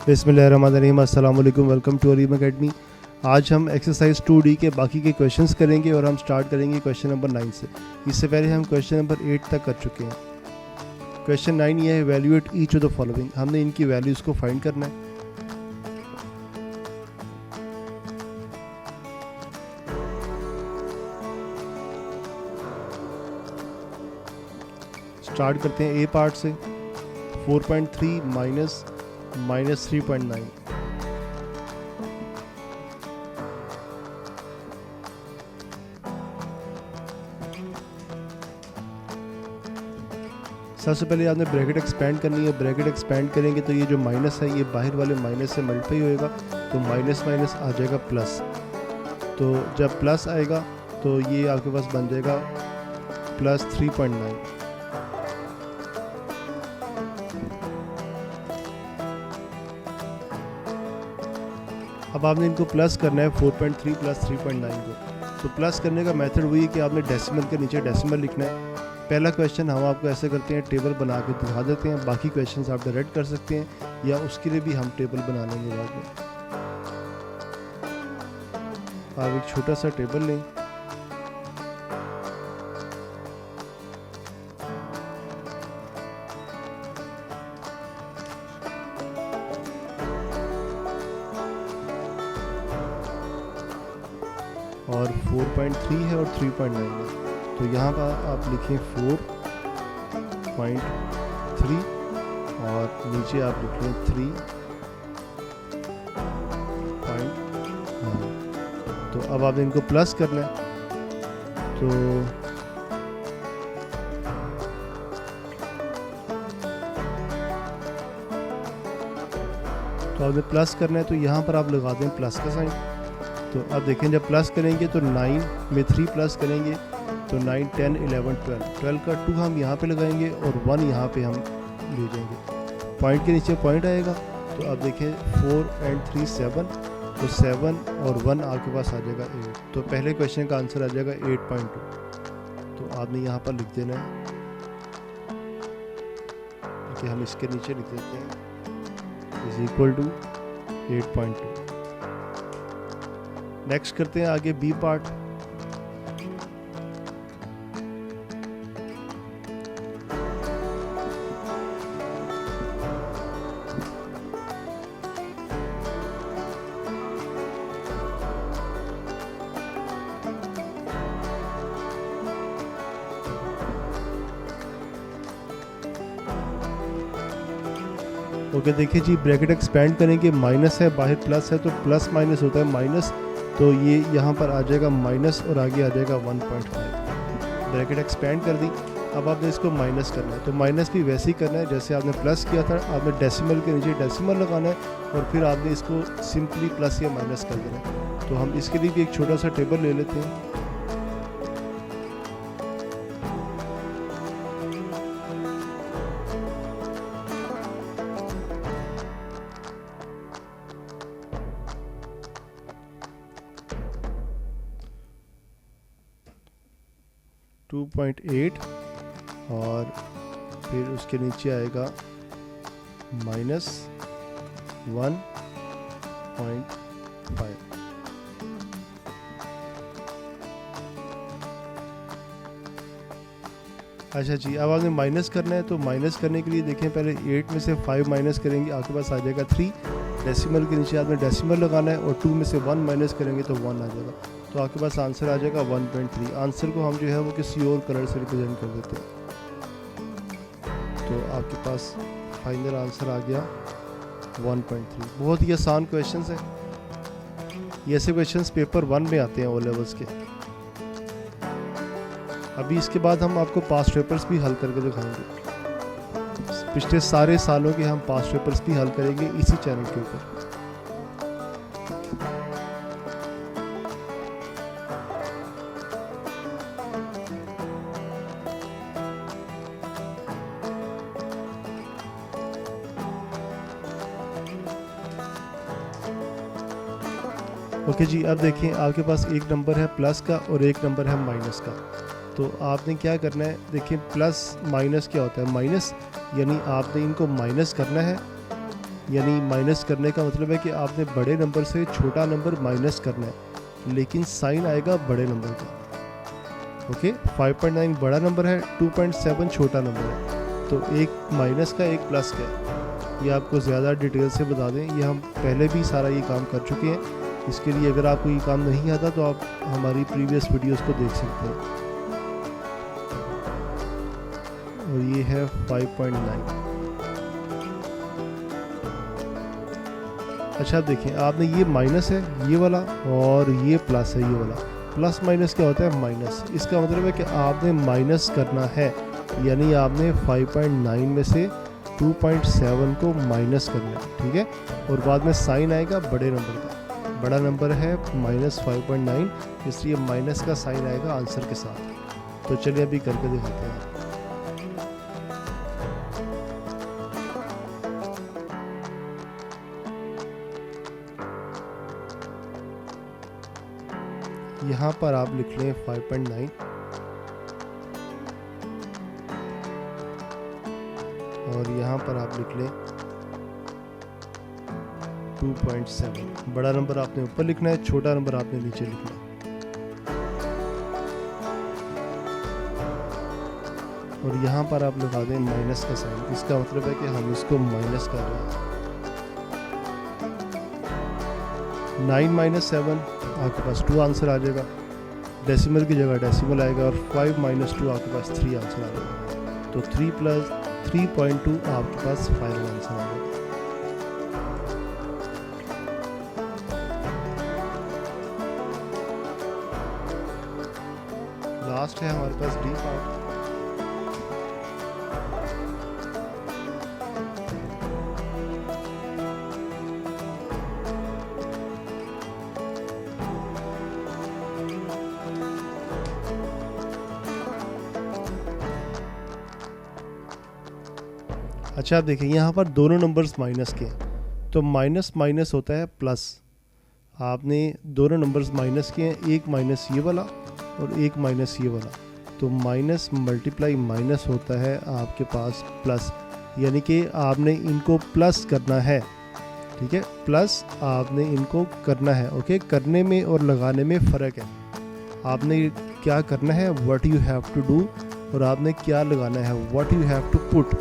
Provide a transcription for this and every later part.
बिस्मिल्लाहिर्रहमानिर्रहीम, अस्सलाम वालेकुम, वेलकम टू अलीम एकेडमी। आज हम एक्सरसाइज 2D के बाकी के क्वेश्चंस करेंगे और हम स्टार्ट करेंगे क्वेश्चन नंबर 9 से। इससे पहले हम क्वेश्चन नंबर 8 तक कर चुके हैं। क्वेश्चन 9 ये है, valuate each of the following. हमने इनकी वैल्यूज़ को फाइंड करना है। स्टार्ट करते हैं ए पार्ट से। 4.3 माइनस -3.9। सबसे पहले आपने ब्रैकेट एक्सपेंड करनी है। ब्रैकेट एक्सपेंड करेंगे तो ये जो माइनस है ये बाहर वाले माइनस से मल्टीप्लाई होएगा, तो माइनस माइनस आ जाएगा प्लस। तो जब प्लस आएगा तो ये आपके पास बन जाएगा +3.9। अब आपने इनको प्लस करना है 4.3 + 3.9 को। तो प्लस करने का मेथड वही है कि आपने डेसिमल के नीचे डेसिमल लिखना है। पहला क्वेश्चन हम आपको ऐसे करते हैं, टेबल बना के दिखा देते हैं। बाकी क्वेश्चंस आप डायरेक्ट कर सकते हैं या उसके लिए भी हम टेबल बना लेंगे बाद में। आप एक छोटा सा टेबल लें। और 4.3 है और 3.9 है, तो यहाँ पर आप लिखें 4.3 और नीचे आप लिख लें 3.9। तो अब आप इनको प्लस कर लें। तो आपने प्लस करना है, तो यहाँ पर आप लगा दें प्लस का साइन। तो अब देखें, जब प्लस करेंगे तो 9 में 3 प्लस करेंगे तो 9, 10, 11, 12 का 2 हम यहाँ पे लगाएंगे और 1 यहाँ पे हम ले जाएंगे। पॉइंट के नीचे पॉइंट आएगा। तो अब देखें 4 and 3 7, तो 7 और 1 आपके पास आ जाएगा 8। तो पहले क्वेश्चन का आंसर आ जाएगा 8.2। तो आपने यहाँ पर लिख देना है कि हम इसके नीचे लिख देते हैं = 8.2। नेक्स्ट करते हैं आगे बी पार्ट। ओके, देखिए जी, ब्रैकेट एक्सपेंड करेंगे। माइनस है, बाहर प्लस है, तो प्लस माइनस होता है माइनस। तो ये यहाँ पर आ जाएगा माइनस और आगे आ जाएगा 1.5। ब्रैकेट एक्सपेंड कर दी। अब आपने इसको माइनस करना है। तो माइनस भी वैसे ही करना है जैसे आपने प्लस किया था। आपने डेसिमल के नीचे डेसिमल लगाना है और फिर आपने इसको सिंपली प्लस या माइनस कर देना है। तो हम इसके लिए भी एक छोटा सा टेबल ले लेते हैं। 2.8 और फिर उसके नीचे आएगा -1.5। अच्छा जी, अब आपने माइनस करना है। तो माइनस करने के लिए देखें, पहले 8 में से 5 माइनस करेंगे, आपके पास आ जाएगा 3। डेसिमल के नीचे आपने डेसिमल लगाना है और 2 में से 1 माइनस करेंगे तो 1 आ जाएगा। तो आपके पास आंसर आ जाएगा 1.3। आंसर को हम जो है वो किसी और कलर से रिप्रेजेंट कर देते हैं। तो आपके पास फाइनल आंसर आ गया 1.3। बहुत ही आसान क्वेश्चन है। ये ऐसे क्वेश्चन पेपर 1 में आते हैं ओ लेवल्स के। अभी इसके बाद हम आपको पास्ट पेपर्स भी हल करके दिखाएंगे। पिछले सारे सालों के हम पास्ट पेपर्स भी हल करेंगे इसी चैनल के ऊपर। ओके जी, अब देखें, आपके पास एक नंबर है प्लस का और एक नंबर है माइनस का। तो आपने क्या करना है, देखिए प्लस माइनस क्या होता है, माइनस यानी आपने इनको माइनस करना है यानी माइनस करने का मतलब है कि आपने बड़े नंबर से छोटा नंबर माइनस करना है, लेकिन साइन आएगा बड़े नंबर का। ओके, 5.9 बड़ा नंबर है, 2.7 छोटा नंबर है, तो एक माइनस का एक प्लस का है। ये आपको ज़्यादा डिटेल से बता दें, ये हम पहले भी सारा ये काम कर चुके हैं। इसके लिए अगर आपको ये काम नहीं आता तो आप हमारी प्रीवियस वीडियोस को देख सकते हैं। और ये है 5.9। अच्छा देखें, आपने ये माइनस है ये वाला और ये प्लस है ये वाला। प्लस माइनस क्या होता है? माइनस। इसका मतलब है कि आपने माइनस करना है, यानी आपने 5.9 में से 2.7 को माइनस करना है, ठीक है। और बाद में साइन आएगा बड़े नंबर का। बड़ा नंबर है -5.9, इसलिए माइनस का साइन आएगा आंसर के साथ। तो चलिए अभी करके दिखाते हैं। यहाँ पर आप लिख लें 5.9 और यहाँ पर आप लिख लें 2.7। बड़ा नंबर आपने ऊपर लिखना है, छोटा नंबर आपने नीचे लिखना है। और यहाँ पर आप लगा दें माइनस का साइन। इसका मतलब है कि हम इसको माइनस कर रहे हैं। 9 - 7 आपके पास 2 आंसर आ जाएगा। डेसिमल की जगह डेसिमल आएगा और 5 - 2 आपके पास 3 आंसर आ जाएगा। तो 3 + 3.2 आपके पास फाइनल आंसर आ जाएगा। लास्ट है हमारे पास डी पार्ट। अच्छा आप देखिए, यहाँ पर दोनों नंबर्स माइनस के हैं, तो माइनस माइनस होता है प्लस। आपने दोनों नंबर्स माइनस किए हैं, एक माइनस ये वाला और एक माइनस ये वाला, तो माइनस मल्टीप्लाई माइनस होता है आपके पास प्लस, यानी कि आपने इनको प्लस करना है, ठीक है। प्लस आपने इनको करना है। ओके, करने में और लगाने में फ़र्क है। आपने क्या करना है, what you have to do, और आपने क्या लगाना है, what you have to put,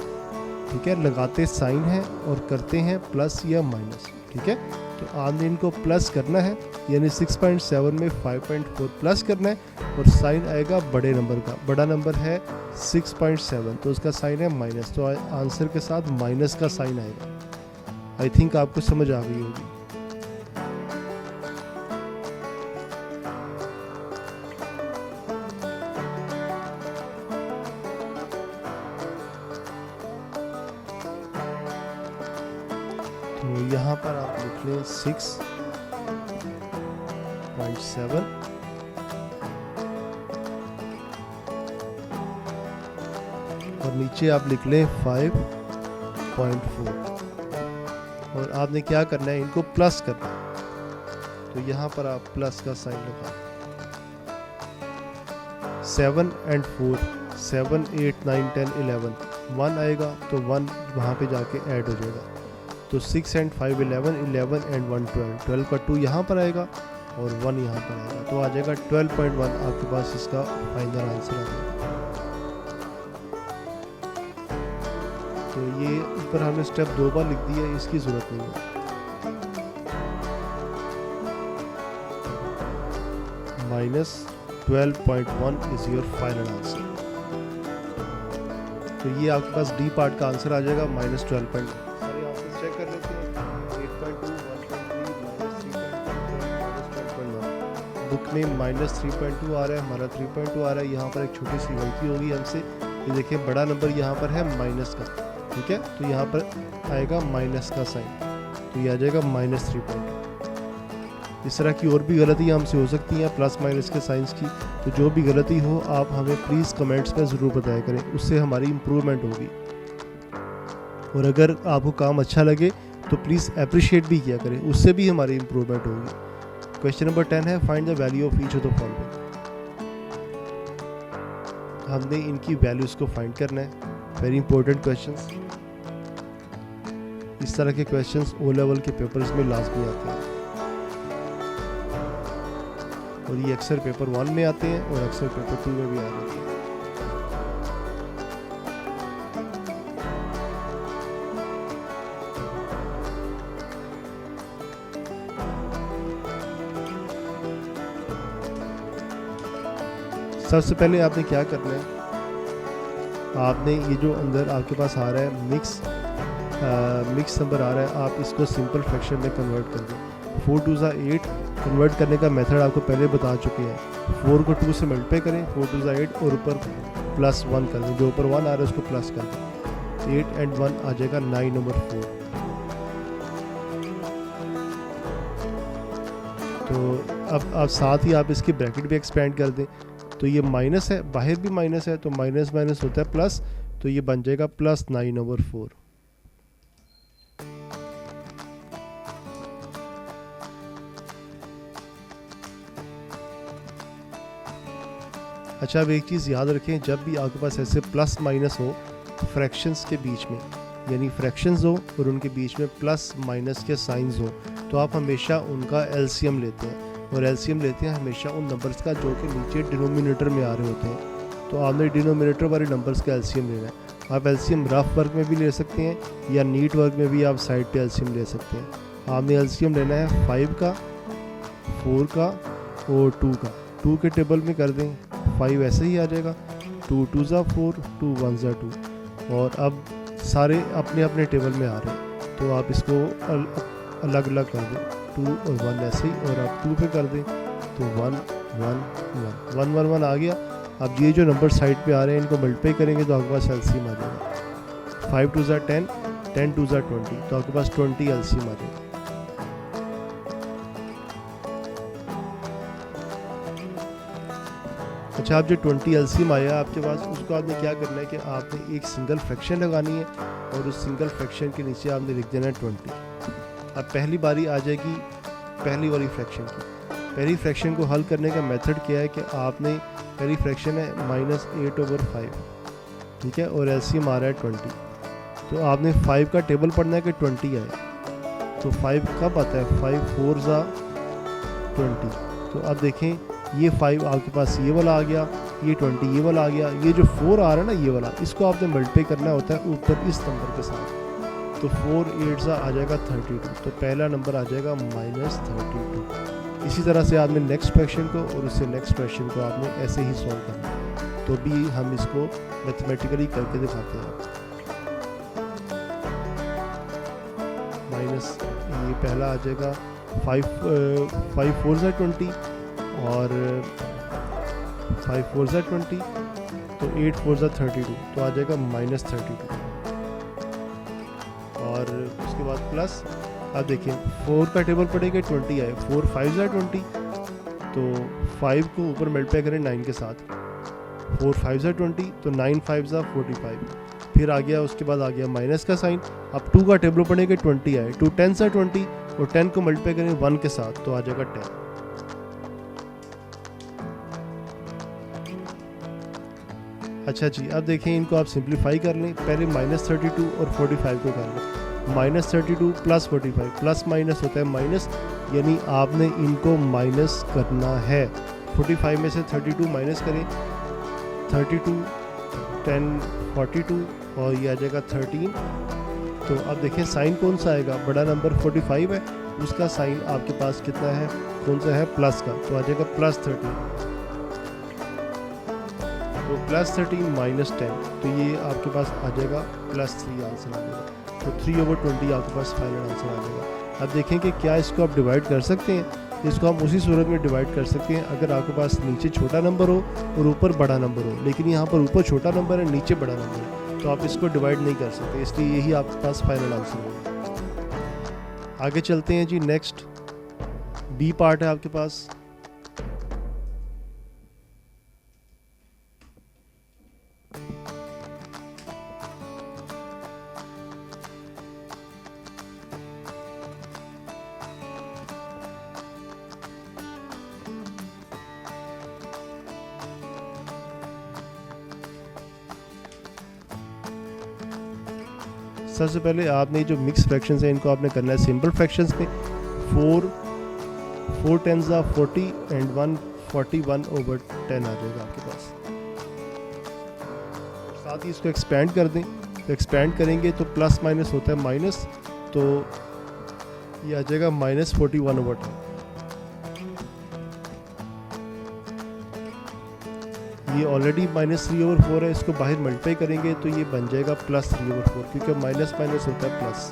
ठीक है। लगाते साइन है और करते हैं प्लस या माइनस, ठीक है। तो आपने इनको प्लस करना है, यानी 6.7 में 5.4 प्लस करना है और साइन आएगा बड़े नंबर का। बड़ा नंबर है 6.7, तो उसका साइन है माइनस, तो आंसर के साथ माइनस का साइन आएगा। आई थिंक आपको समझ आ गई होगी। तो यहाँ पर आप लिख लें 6.7 और नीचे आप लिख लें 5.4 और आपने क्या करना है, इनको प्लस करना है। तो यहाँ पर आप प्लस का साइन लगा। 7 और 4, 7, 8, 9, 10, 11, 1 आएगा तो 1 वहाँ पे जाके ऐड हो जाएगा। तो 6 और 5 11, 11 और 1 12, 12 का 2 यहाँ पर आएगा और 1 यहाँ पर आएगा, तो आ जाएगा 12.1 आपके पास इसका फाइनल आंसर आ जाएगा। तो ये ऊपर हमने स्टेप 2 बार लिख दिया, इसकी ज़रूरत नहीं है। -12.1 इज योर फाइनल आंसर। तो ये आपके पास डी पार्ट का आंसर आ जाएगा -12.1। सारे आंसर चेक कर लेते हैं। 8.2, 1.3, -3.2, बुक में -3.2 आ रहा है, हमारा 3.2 आ रहा है। यहाँ पर एक छोटी सी गलती होगी हमसे, ये देखिए बड़ा नंबर यहाँ पर है माइनस का, ठीक है। तो यहाँ पर आएगा माइनस का साइन, तो ये आ जाएगा -3.2। इस तरह की और भी गलतियाँ हमसे हो सकती हैं प्लस माइनस के साइंस की। तो जो भी गलती हो आप हमें प्लीज़ कमेंट्स में ज़रूर बताया करें, उससे हमारी इम्प्रूवमेंट होगी। और अगर आपको काम अच्छा लगे तो प्लीज़ अप्रिशिएट भी किया करें, उससे भी हमारी इम्प्रूवमेंट होगी। क्वेश्चन नंबर 10 है, find the value of each of the following. हमने इनकी वैल्यूज़ को फाइंड करना है। Very important question. इस तरह के क्वेश्चंस ओ लेवल के पेपर्स में लाजमी आते हैं, और ये अक्सर पेपर 1 में आते हैं और अक्सर पेपर 2 में भी आ जाते हैं। सबसे पहले आपने क्या करना है, आपने ये जो अंदर आपके पास आ रहा है मिक्स नंबर आ रहा है, आप इसको सिंपल फ्रैक्शन में कन्वर्ट कर दें। 4 2 ज़ा 8 कन्वर्ट करने का मेथड आपको पहले बता चुके हैं। 4 को 2 से मल्टीप्लाई करें, 4 2 ज़ा 8 और ऊपर +1 कर दें, जो ऊपर 1 आ रहा है उसको प्लस कर दें। 8 and 1 आ जाएगा 9 नंबर 4। तो अब आप साथ ही आप इसकी ब्रैकेट भी एक्सपेंड कर दें। तो ये माइनस है, बाहर भी माइनस है, तो माइनस माइनस होता है प्लस, तो ये बन जाएगा +9 ओवर 4। अच्छा, अब एक चीज़ याद रखें, जब भी आपके पास ऐसे प्लस माइनस हो फ्रैक्शंस के बीच में, यानी फ्रैक्शंस हो और उनके बीच में प्लस माइनस के साइंस हो, तो आप हमेशा उनका एलसीएम लेते हैं, और एलसीएम लेते हैं हमेशा उन नंबर्स का जो कि नीचे डिनोमिनेटर में आ रहे होते हैं। तो आपने डिनोमिनेटर वाले नंबर्स का एलसीएम लेना है। आप एलसीएम रफ वर्क में भी ले सकते हैं या नीट वर्क में भी आप साइड पे एलसीएम ले सकते हैं। आपने एलसीएम लेना है 5 का, 4 का और 2 का। 2 के टेबल में कर दें, 5 ऐसे ही आ जाएगा, 2 2 ज़ा 4, 2 1 ज़ा 2, और अब सारे अपने अपने टेबल में आ रहे हैं, तो आप इसको अलग अलग कर दें, 2 और 1 ऐसे ही, और आप 2 पे कर दें तो 1 1 1 1 1 1 आ गया। अब ये जो नंबर साइड पे आ रहे हैं इनको मल्टीप्लाई करेंगे तो आपके पास एलसीएम आ जाएगा। 5 2 ज़ा 10, 10 2 ज़ा 20, तो आपके पास 20 एलसीएम आ जाएगा। अच्छा, आप जो 20 एलसीएम आया आपके पास, उसको आपने क्या करना है कि आपने एक सिंगल फ्रैक्शन लगानी है और उस सिंगल फ्रैक्शन के नीचे आपने लिख देना है 20। अब पहली बारी आ जाएगी पहली वाली फ्रैक्शन की। पहली फ्रैक्शन को हल करने का मेथड क्या है कि आपने, पहली फ्रैक्शन है -8 ओवर 5, ठीक है, और एलसीएम आ रहा है 20। तो आपने 5 का टेबल पढ़ना है कि 20 आए। तो 5 कब आता है, 5 4 ज़ा 20। तो अब देखें, ये 5 आपके पास ये वाला आ गया, ये 20 ये वाला आ गया, ये जो 4 आ रहा है ना ये वाला, इसको आपने मल्टीप्लाई करना होता है ऊपर इस नंबर के साथ। तो 4 8 ज़ा आ जाएगा 32, तो पहला नंबर आ जाएगा -32। इसी तरह से आपने नेक्स्ट फ्रैक्शन को और उससे नेक्स्ट फ्रैक्शन को आपने ऐसे ही सॉल्व करना है। तो भी हम इसको मैथमेटिकली करके दिखाते हैं। माइनस ये पहला आ जाएगा 5 4 ज़ा 20 और 5 4 ज़ा 20, तो 8 4 ज़ा 32, तो आ जाएगा -32। और उसके बाद प्लस, अब देखिए 4 का टेबल पड़ेगा 20 आए, 4 5 ज़ा 20, तो 5 को ऊपर मल्टीप्लाई करें 9 के साथ, 4 5 ज़ा 20, तो 9 5 ज़ा 45। फिर आ गया, उसके बाद आ गया माइनस का साइन। अब 2 का टेबल पड़ेगा 20 आए, 2 10 ज़ा 20, और 10 को मल्टीप्लाई करें 1 के साथ, तो आ जाएगा 10। अच्छा जी, अब देखें इनको आप सिंप्लीफाई कर लें। पहले -32 और 45 को कर लें। -32 + 45, प्लस माइनस होता है माइनस, यानी आपने इनको माइनस करना है। 45 में से 32 माइनस करें, 32 10 42, और ये आ जाएगा 13। तो अब देखें साइन कौन सा आएगा, बड़ा नंबर 45 है, उसका साइन आपके पास कितना है, कौन सा है, प्लस का, तो आ जाएगा +13। तो +13 -10, तो ये आपके पास आ जाएगा +3 आंसर आ जाएगा। तो 3 ओवर 20 आपके पास फाइनल आंसर आ जाएगा। अब देखें कि क्या इसको आप डिवाइड कर सकते हैं। इसको हम उसी सूरत में डिवाइड कर सकते हैं अगर आपके पास नीचे छोटा नंबर हो और ऊपर बड़ा नंबर हो, लेकिन यहाँ पर ऊपर छोटा नंबर है, नीचे बड़ा नंबर है, तो आप इसको डिवाइड नहीं कर सकते, इसलिए यही आपके पास फाइनल आंसर होगा। आगे चलते हैं जी, नेक्स्ट बी पार्ट है आपके पास। सबसे पहले आपने जो मिक्स फ्रैक्शंस हैं इनको आपने करना है सिंपल फ्रैक्शंस में। 4 10s are 40 एंड 141/10 आ जाएगा आपके पास। साथ ही इसको एक्सपेंड कर दें, तो एक्सपेंड करेंगे तो प्लस माइनस होता है माइनस, तो ये आ जाएगा -41/10। ये ऑलरेडी -3/4 है, इसको बाहर मल्टीप्लाई करेंगे तो ये बन जाएगा +3/4, क्योंकि माइनस माइनस होता है प्लस।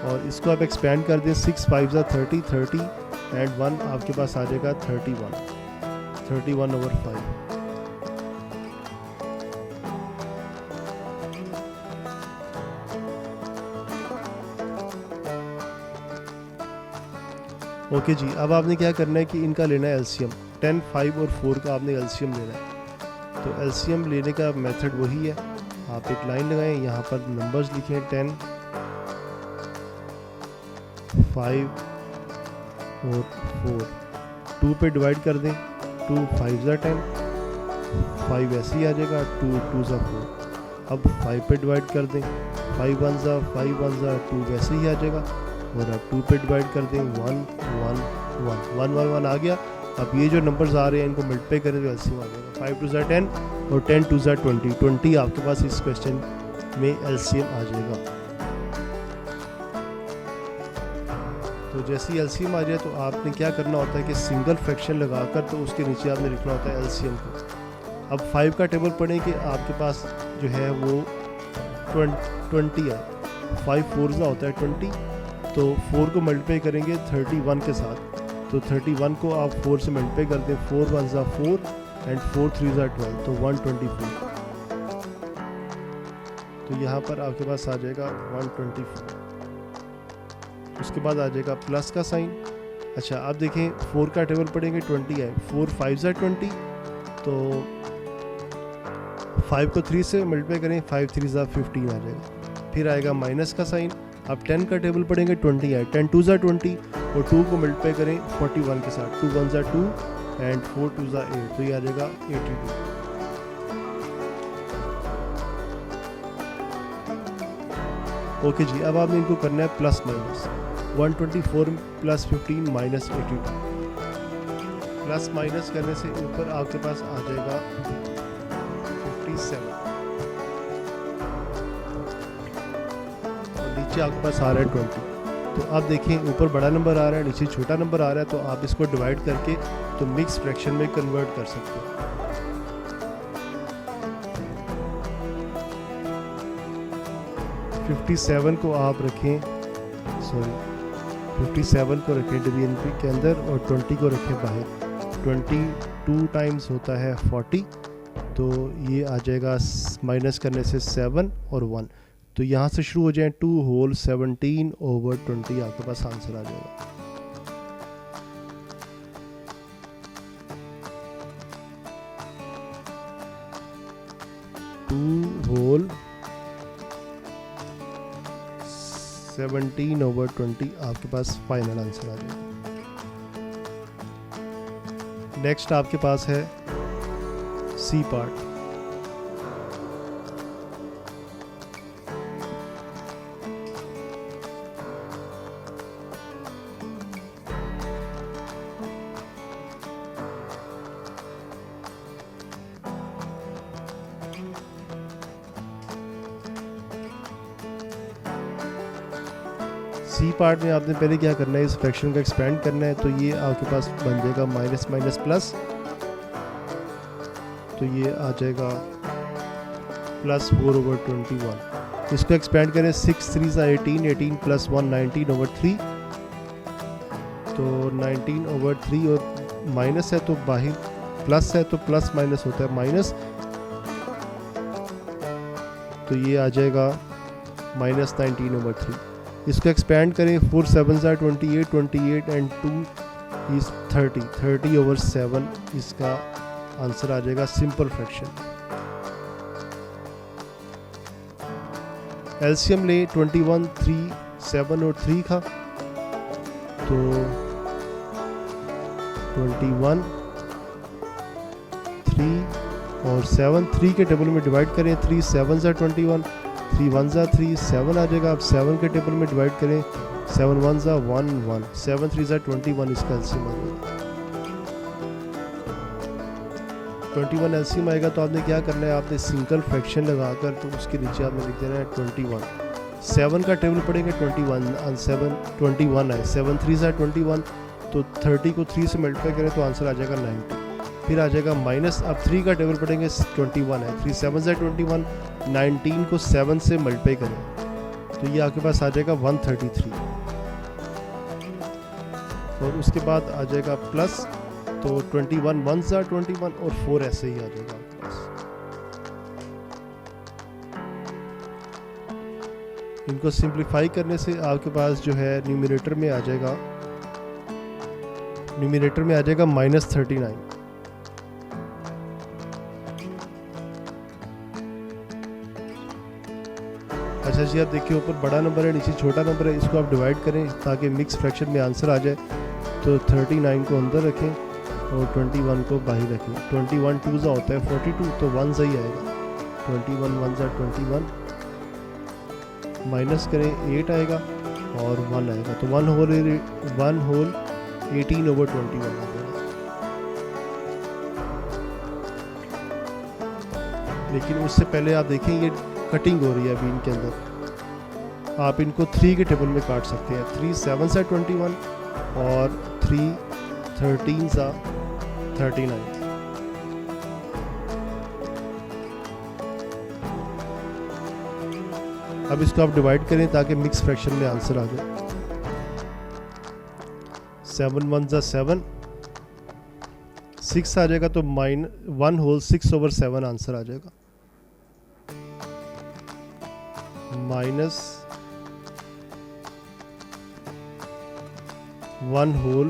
और इसको आप एक्सपेंड कर दें, 6 5s are 30 30 एंड 1 आपके पास आ जाएगा 31/5। ओके जी, अब आपने क्या करना है कि इनका लेना है एलसीएम। 10 5 और 4 का आपने एलसीएम लेना है। तो एलसीएम लेने का मेथड वही है, आप एक लाइन लगाएं, यहाँ पर नंबर्स लिखें 10 5 और 4, 2 पे डिवाइड कर दें, 2 5s are 10, 5 ऐसे ही आ जाएगा, 2 2s are 4। अब 5 पे डिवाइड कर दें, 5 1s are 5 1s are 2 वैसे ही आ जाएगा। और अब 2 पे डिवाइड कर दें, 1 1 1 1 1 1 आ गया। अब ये जो नंबर्स आ रहे हैं इनको मल्टीप्लाई करें तो एलसीएम आ जाएगा। 5 2s are 10 और 10 2s are 20, 20 आपके पास इस क्वेश्चन में एलसीएम आ जाएगा। तो जैसे ही एलसीएम आ जाए तो आपने क्या करना होता है कि सिंगल फ्रैक्शन लगाकर तो उसके नीचे आपने लिखना होता है एलसीएम को। अब 5 का टेबल पढ़ें कि आपके पास जो है वो 20 है, 5 4s होता है 20, तो 4 को मल्टीप्लाई करेंगे 31 के साथ, तो 31 को आप 4 से मल्टीप्लाई कर दें, 4 1s are 4 and 4 3s are 12, तो 124। तो यहाँ पर आपके पास आ जाएगा 124। उसके बाद आ जाएगा प्लस का साइन। अच्छा, अब देखें 4 का टेबल पढ़ेंगे 20 है, 4 5s are 20, तो 5 को 3 से मल्टीप्लाई करें, 5 3s are 15 आ जाएगा। फिर आएगा माइनस का साइन। अब 10 का टेबल पढ़ेंगे 20 है, 10 2s are 20 और 2 को मल्टीप्लाई करें 41 के साथ, 2 1s are 2 and 4 2s are 8, तो ये आ जाएगा 82। ओके जी, अब आपने इनको करना है plus minus. 124 plus 15 minus 82। Plus minus करने से ऊपर आपके पास आ जाएगा 57 और नीचे आपके पास आ रहा है 20। तो अब देखें ऊपर बड़ा नंबर आ रहा है, नीचे छोटा नंबर आ रहा है, तो आप इसको डिवाइड करके तो मिक्स फ्रैक्शन में कन्वर्ट कर सकते हैं। $57 को आप रखें, 57 को रखें डिवीजन के अंदर और 20 को रखें बाहर। 22 टाइम्स होता है 40, तो ये आ जाएगा माइनस करने से 7 और 1, तो यहाँ से शुरू हो जाए 2 होल 17/20 आपके पास आंसर आ जाएगा। टू होल 17/20 आपके पास फाइनल आंसर आ जाएगा। नेक्स्ट आपके पास है सी पार्ट। सी पार्ट में आपने पहले क्या करना है, इस फ्रैक्शन को एक्सपेंड करना है, तो ये आपके पास बन जाएगा माइनस माइनस प्लस, तो ये आ जाएगा +4/21। इसको एक्सपेंड करें, 6 3s are 18, 18 + 1 19/3, तो 19/3 और माइनस है तो बाहर प्लस है, तो प्लस माइनस होता है माइनस, तो ये आ जाएगा -19/3। इसको एक्सपेंड करें, 4 7s are 28, 28 एंड 2 is 30, 30/7 इसका आंसर आ जाएगा सिंपल फ्रैक्शन। एलसीएम ले 21 3 7 और 3 का, तो 21 3 और और 7 3 के टेबल में डिवाइड करें, 3 7 ज़ा 21, 3 1 ज़ा 3, 7 आ जाएगा। अब 7 के टेबल में डिवाइड करें, 7 1 ज़ा 1 1, 7 3 ज़ा 21, इसका एलसीएम आ जाएगा। 21 एलसीएम आएगा तो आपने क्या करना है, आपने सिंगल फ्रैक्शन लगाकर तो उसके नीचे आपने लिख देना है 21। 7 का टेबल पढ़ेंगे 21 और 7 21 है, 7 3 ज़ा 21, तो 30 को 3 से मल्टीप्लाई करें तो आंसर आ जाएगा 90। फिर आ जाएगा माइनस, अब 3 का टेबल पढ़ेंगे 21 है, 3 7 ज़ा 21, 19 को 7 से मल्टीप्लाई करें तो ये आपके पास आ जाएगा 133। और उसके बाद आ जाएगा प्लस, तो 21 1 ज़ा 21 और 4 ऐसे ही आ जाएगा आपके पास। इनको सिंप्लीफाई करने से आपके पास जो है न्यूमरेटर में आ जाएगा -39। अच्छा जी, आप देखिए ऊपर बड़ा नंबर है, नीचे छोटा नंबर है, इसको आप डिवाइड करें ताकि मिक्स फ्रैक्शन में आंसर आ जाए। तो 39 को अंदर रखें और 21 को बाहर रखें। 21 2 ज़ा होता है 42, तो 1 ज़ा ही आएगा। 21 1 ज़ा 21, माइनस करें 8 आएगा और 1 आएगा, तो 1 होल 18/21 आ जाएगा। लेकिन उससे पहले आप देखें ये कटिंग हो रही है अभी इनके अंदर। आप इनको 3 के टेबल में काट सकते हैं। 3 7 ज़ा 21 और 3 13 ज़ा 39। अब इसको आप डिवाइड करें ताकि मिक्स फ्रैक्शन में आंसर आ जाए। 7 1 ज़ा 7, 6 आ जाएगा, तो 1 होल 6/7 आंसर आ जाएगा। माइनस 1 होल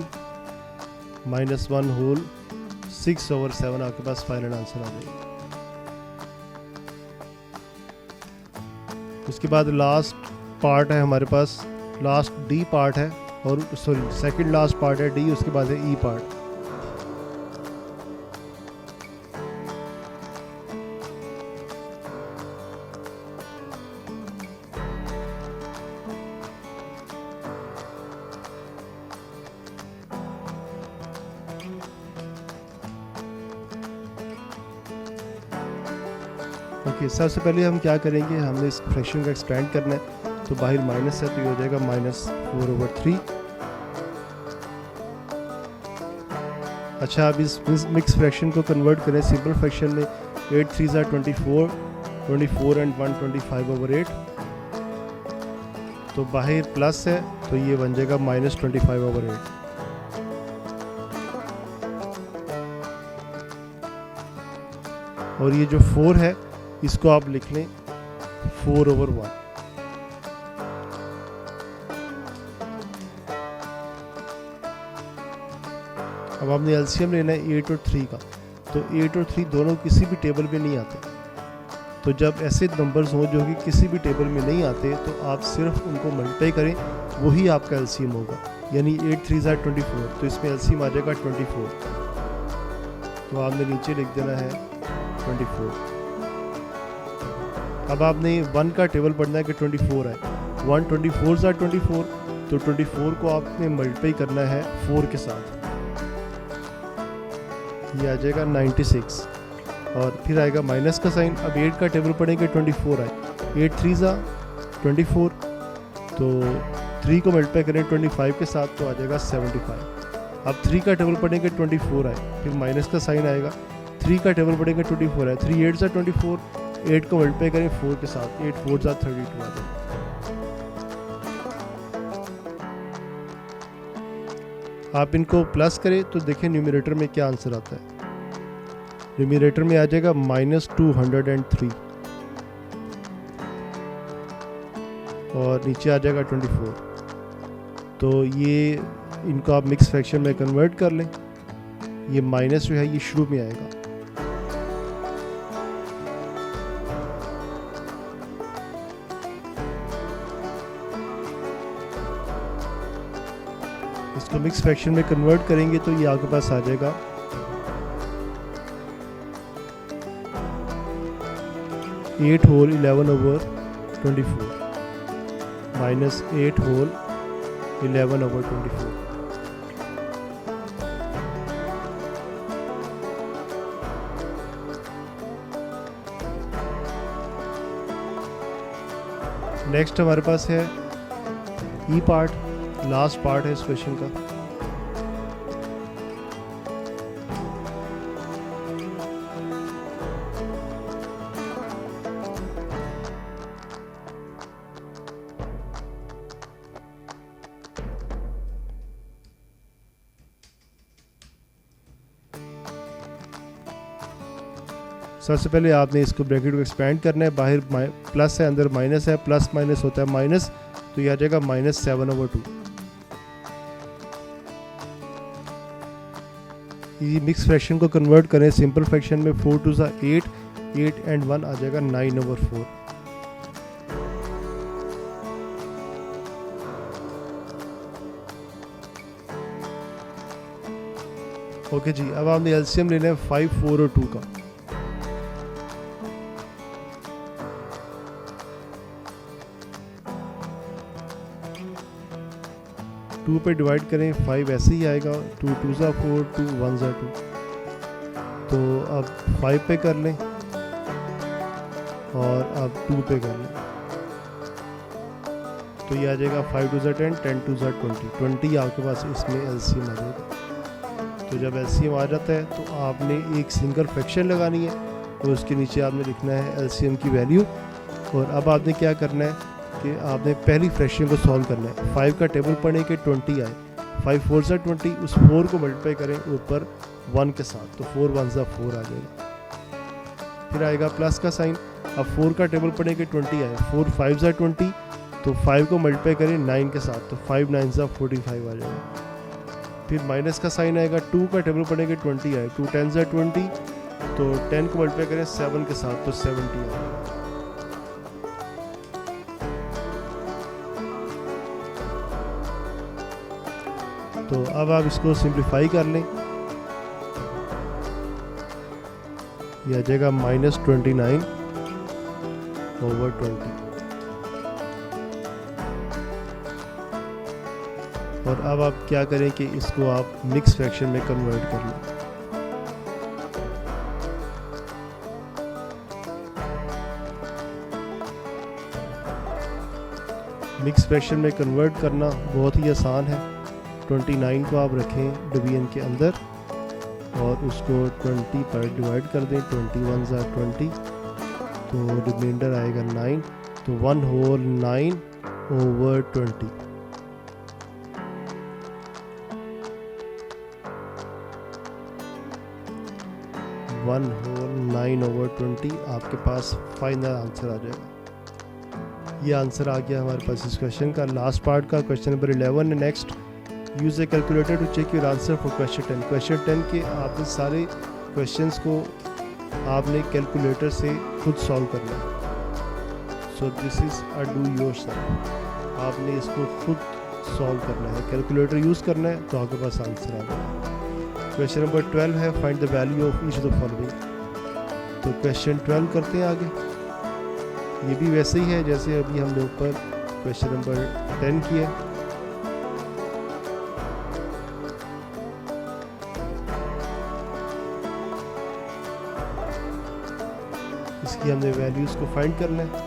6/7 आपके पास फाइनल आंसर आ जाएगा। उसके बाद लास्ट पार्ट है हमारे पास, लास्ट डी पार्ट है, और सॉरी सेकंड लास्ट पार्ट है डी, उसके बाद है ई पार्ट। ओके, सबसे पहले हम क्या करेंगे, हमने इस फ्रैक्शन का एक्सपेंड करना है। तो बाहर माइनस है तो ये हो जाएगा -4/3। अच्छा, अब इस मिक्स फ्रैक्शन को कन्वर्ट करें सिंपल फ्रैक्शन में। 8 3 ज़ा 24, 24 एंड 1 25/8। तो बाहर प्लस है तो ये बन जाएगा -25/8। और ये जो 4 है इसको आप लिख लें 4/1। अब आपने एलसीएम लेना है 8 और 3 का। तो 8 और 3 दोनों किसी भी टेबल में नहीं आते। तो जब ऐसे नंबर्स हों जो कि किसी भी टेबल में नहीं आते तो आप सिर्फ उनको मल्टीप्लाई करें, वही आपका एलसीएम होगा। यानी 8 3 ज़ा 24, तो इसमें एलसीएम आ जाएगा 24। तो आपने नीचे लिख देना है 24। अब आपने 1 का टेबल पढ़ना है कि 24 है। 1 24 ज़ा 24, तो 24 को आपने मल्टीप्लाई करना है 4 के साथ, ये आ जाएगा 96। और फिर आएगा माइनस का साइन। अब 8 का टेबल पढ़ेंगे 24 है। 8 3 ज़ा 24, तो 3 को मल्टीप्लाई करें 25 के साथ तो आ जाएगा 75। अब 3 का टेबल पढ़ेंगे 24 है, फिर माइनस का साइन आएगा। 3 का टेबल पढ़ेंगे 24 है। 3 8 ज़ा 24, 8 को मल्टीप्लाई करें 4 के साथ, 8 4 ज़ा 32 आ जाएगा। आप इनको प्लस करें तो देखें न्यूमरेटर में क्या आंसर आता है। न्यूमरेटर में आ जाएगा -203 और नीचे आ जाएगा 24। तो ये इनको आप मिक्स फ्रैक्शन में कन्वर्ट कर लें। ये माइनस जो है ये शुरू में आएगा। इसको मिक्स फ्रैक्शन में कन्वर्ट करेंगे तो ये आपके पास आ जाएगा 8 whole 11 over 24 minus 8 whole 11 over 24। Next हमारे पास है ई पार्ट, लास्ट पार्ट है इस क्वेश्चन का। सबसे पहले आपने इसको ब्रैकेट को एक्सपेंड करना है, बाहर प्लस है अंदर माइनस है, प्लस माइनस होता है माइनस, तो ये आ जाएगा -7/2। ये मिक्स फ्रैक्शन को कन्वर्ट करें सिंपल फ्रैक्शन में, 4 2 8, 8 एंड 1 आ जाएगा 9/4। ओके जी, अब आपने एलसीएम लेना है 5, 4 और 2 का। टू पे डिवाइड करें, 5 ऐसे ही आएगा, 2 2 4, 2 1 2। तो अब 5 पे कर लें और अब 2 पे कर लें, तो ये आ जाएगा 5 2 10, 10 2 20, 20 आपके पास इसमें एलसीएम आ जाएगा। तो जब एलसीएम आ जाता है तो आपने एक सिंगल फ्रैक्शन लगानी है और उसके नीचे आपने लिखना है एलसीएम की वैल्यू। और अब आपने क्या करना है कि आपने पहली फ्रैक्शन को सॉल्व करना है। 5 का टेबल पढ़े कि 20 आए, 5 4 20, उस 4 को मल्टीप्लाई करें ऊपर 1 के साथ, तो 4 1 4 आ जाएगा। फिर आएगा प्लस का साइन। अब 4 का टेबल पढ़े कि 20 आए, 4 5 20, तो 5 को मल्टीप्लाई करें 9 के साथ, तो 5 9 45 आ जाएगा। फिर माइनस का साइन आएगा, 2 का टेबल पढ़े कि 20 आए, 2 10 20, तो 10 को मल्टीप्लाई करें 7 के साथ, तो 70 आ जाएगा। तो अब आप इसको सिंप्लीफाई कर लें, यह आ जाएगा -29/20। और अब आप क्या करें कि इसको आप मिक्स फ्रैक्शन में कन्वर्ट कर लें। मिक्स फ्रैक्शन में कन्वर्ट करना बहुत ही आसान है। 29 को आप रखें डिवीजन के अंदर और उसको 20 पर डिवाइड कर दें, 21 20, तो रिमाइंडर आएगा 9, तो 1 होल 9/20। वन होल 9/20 आपके पास फाइनल आंसर आ जाएगा। ये आंसर आ गया हमारे पास इस क्वेश्चन का, लास्ट पार्ट का। क्वेश्चन नंबर 11 है next. Use a calculator to check your answer for question 10। Question 10 के आपने सारे क्वेश्चंस को आपने कैलकुलेटर से खुद सॉल्व करना है। So this is a do yourself, आपने इसको खुद सॉल्व करना है, कैलकुलेटर यूज़ करना है, तो आपके पास आंसर आ जाएगा। क्वेश्चन नंबर 12 है find the value of each of the following. तो क्वेश्चन 12 करते हैं आगे। ये भी वैसे ही है जैसे अभी हम लोग पर क्वेश्चन नंबर 10 किए। इसकी हमने वैल्यूज को फाइंड करना है।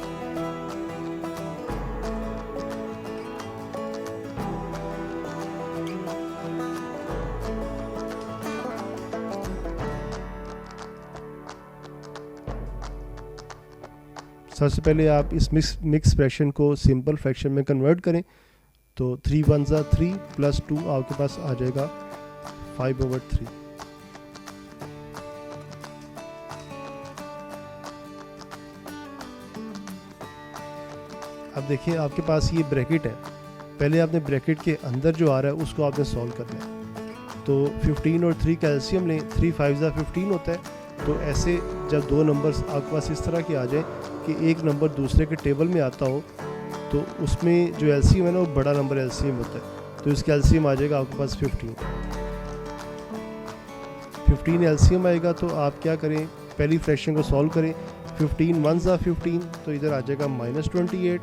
सबसे पहले आप इस मिक्स फ्रैक्शन को सिंपल फ्रैक्शन में कन्वर्ट करें, तो 3 1 3 प्लस 2 आपके पास आ जाएगा 5/3। अब देखिए आपके पास ये ब्रैकेट है, पहले आपने ब्रैकेट के अंदर जो आ रहा है उसको आपने सॉल्व करना है। तो 15 और 3 कैल्शियम लें, 3 5 15 होता है। तो ऐसे जब दो नंबर्स आपके पास इस तरह के आ जाए कि एक नंबर दूसरे के टेबल में आता हो, तो उसमें जो एलसीएम है ना वो बड़ा नंबर एलसीएम होता है। तो इसका एलसीएम आ जाएगा आपके पास 15 एलसीएम आएगा। तो आप क्या करें, पहली फ्रैक्शन को सॉल्व करें, 15 1 ज़ा 15, तो इधर आ जाएगा -28,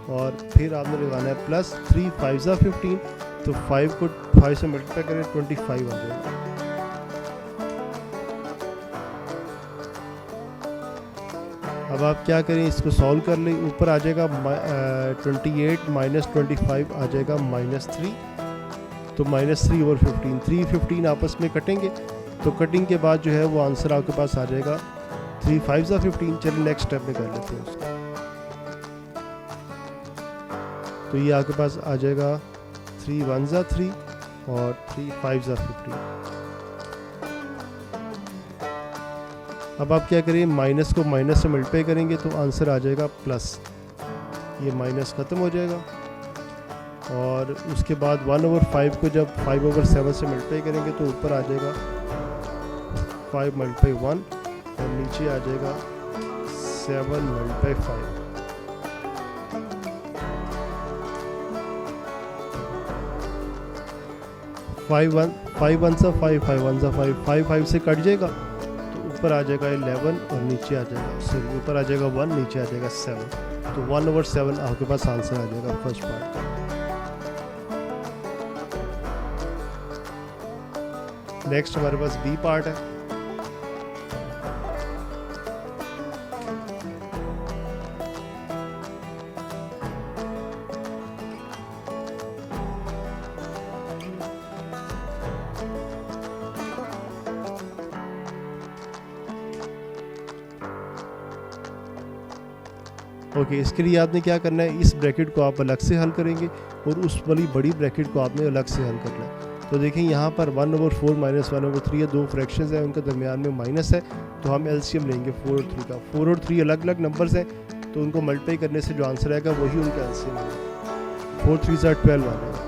और फिर आपने लगाना है प्लस 3 5 ज़ा 15, तो 5 को 5 से मल्टीप्लाई करें 25 आ जाएगा। अब आप क्या करें, इसको सॉल्व कर लें। ऊपर आ जाएगा 28 माइनस 25 आ जाएगा -3, तो -3 और 15, 3 15 आपस में कटेंगे, तो कटिंग के बाद जो है वो आंसर आपके पास आ जाएगा 3 5 ज़ा 15। चलिए नेक्स्ट स्टेप में कर लेते हैं उसको। तो ये आपके पास आ जाएगा 3 1 ज़ा 3 और 3 5 ज़ा 15। अब आप क्या करें, माइनस को माइनस से मल्टीप्लाई करेंगे तो आंसर आ जाएगा प्लस, ये माइनस ख़त्म हो जाएगा। और उसके बाद 1/5 को जब 5/7 से मल्टीप्लाई करेंगे तो ऊपर आ जाएगा 5 × 1 और नीचे आ जाएगा 7 × 5। फाइव वन सा 5 5 1 सा 5 5 5 से कट जाएगा, तो ऊपर आ जाएगा 11 और नीचे आ जाएगा, सॉरी ऊपर आ जाएगा 1, नीचे आ जाएगा 7, तो 1/7 आपके पास आंसर आ जाएगा फर्स्ट पार्ट का। नेक्स्ट हमारे पास बी पार्ट है। ओके, इसके लिए आपने क्या करना है, इस ब्रैकेट को आप अलग से हल करेंगे और उस वाली बड़ी ब्रैकेट को आपने अलग से हल करना है। तो देखें यहाँ पर 1/4 माइनस 1/3 है, दो फ्रैक्शंस हैं, उनके दरमियान में माइनस है, तो हम एलसीएम लेंगे 4 और 3 का। 4 और 3 अलग अलग नंबर्स हैं, तो उनको मल्टीप्लाई करने से जो आंसर आएगा वही उनका एलसीएम है। 4 3 ज़ा 12 आ जाएगा।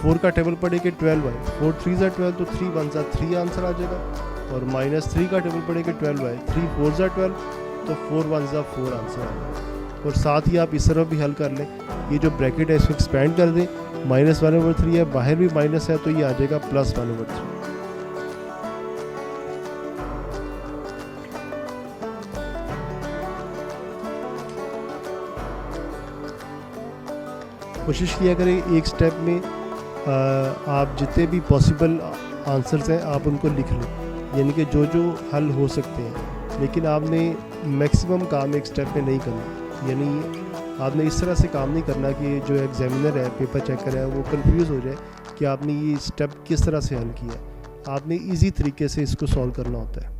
4 का टेबल पढ़ेंगे 12 है, 4 3 ज़ा 12, तो 3 1 ज़ा 3 आंसर आ जाएगा। और -3 का टेबल पढ़ेंगे 12 है, 3 4 ज़ा 12, तो 4 1 ज़ा 4 आंसर आ जाएगा। और साथ ही आप इस तरफ भी हल कर लें, ये जो ब्रैकेट है इसको एक्सपेंड कर दें, -1/3 है, बाहर भी माइनस है, तो ये आ जाएगा +1/3। कोशिश किया करें एक स्टेप में आप जितने भी पॉसिबल आंसर्स हैं आप उनको लिख लें, यानी कि जो जो हल हो सकते हैं, लेकिन आपने मैक्सिमम काम एक स्टेप में नहीं करना। यानी आपने इस तरह से काम नहीं करना कि जो एग्जामिनर है, पेपर चेकर है, वो कंफ्यूज हो जाए कि आपने ये स्टेप किस तरह से हल किया। आपने इजी तरीके से इसको सॉल्व करना होता है।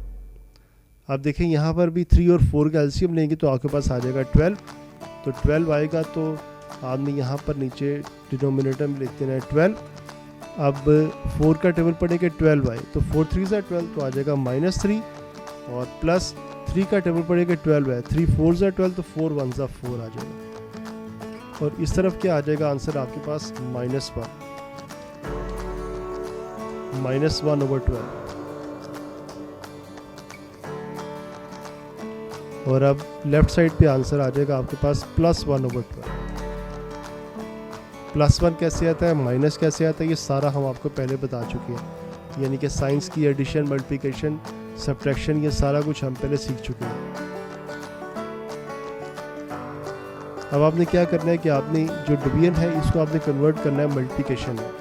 आप देखें यहाँ पर भी 3 और 4 का एलसीएम लेंगे तो आपके पास आ जाएगा 12, तो 12 आएगा, तो आपने यहाँ पर नीचे डिनोमिनेटर में लिख देना है 12। अब 4 का टेबल पढ़ेंगे 12 आए, तो 4 3 ज़ा 12, तो आ जाएगा -3, और प्लस 3 का टेबल पड़ेगा 12 है, 3 4 ज़ा 12, तो 4 1 ज़ा 4 आ जाएगा। और इस तरफ क्या आ जाएगा आंसर आपके पास -1/12। और अब लेफ्ट साइड पे आंसर आ जाएगा आपके पास +1/12। +1 कैसे आता है, माइनस कैसे आता है, ये सारा हम आपको पहले बता चुके हैं। यानी कि साइंस की एडिशन, मल्टीप्लिकेशन, सब्ट्रैक्शन, ये सारा कुछ हम पहले सीख चुके हैं। अब आपने क्या करना है कि आपने जो डिवीजन है इसको आपने कन्वर्ट करना है मल्टीप्लिकेशन में।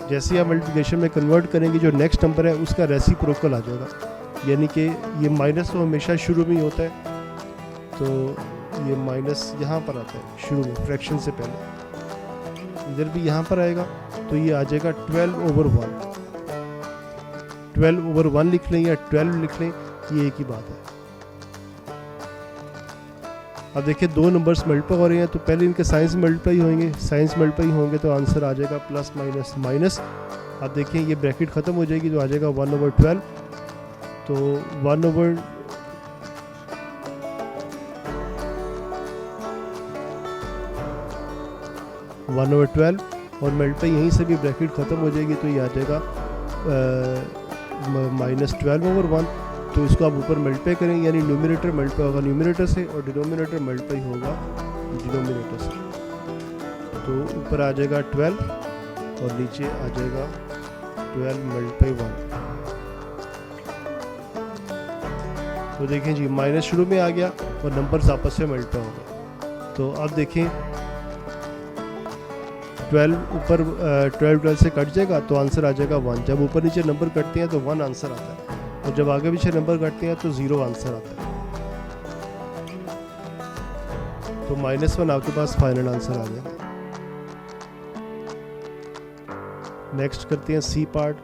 जैसे आप मल्टीप्लिकेशन में कन्वर्ट करेंगे, जो नेक्स्ट नंबर है उसका रेसिप्रोकल आ जाएगा, यानी कि ये माइनस तो हमेशा शुरू में ही होता है, तो ये माइनस यहाँ पर आता है शुरू में, फ्रैक्शन से पहले। इधर भी यहाँ पर आएगा, तो ये आ जाएगा 12/1। 12/1 लिख लें या 12 लिख लें, ये एक ही बात है। अब देखिए दो नंबर्स मल्टीप्लाई हो रहे हैं, तो पहले इनके साइंस मल्टीप्लाई होंगे, साइंस मल्टीप्लाई होंगे तो आंसर आ जाएगा प्लस माइनस माइनस। अब देखिए ये ब्रैकेट ख़त्म हो जाएगी, तो आ जाएगा 1/12, तो 1/12 और मल्टीप्लाई यहीं से भी ब्रैकेट ख़त्म हो जाएगी, तो ये आ जाएगा -12/1। तो इसको आप ऊपर मल्टीप्लाई करेंगे, यानी न्यूमरेटर मल्टीप्लाई होगा न्यूमरेटर से और डिनोमिनेटर मल्टीप्लाई होगा डिनोमिनेटर से। तो ऊपर आ जाएगा 12 और नीचे आ जाएगा 12 × 1। तो देखें जी माइनस शुरू में आ गया और नंबर्स आपस में मल्टीप्लाई हो गए। तो अब देखें 12 ऊपर 12 से कट जाएगा तो आंसर आ जाएगा 1। जब ऊपर नीचे नंबर कटते हैं तो 1 आंसर आता है, और जब आगे पीछे नंबर कटते हैं तो 0 आंसर आता है। तो -1 आपके पास फाइनल आंसर आ जाएगा। नेक्स्ट करते हैं सी पार्ट।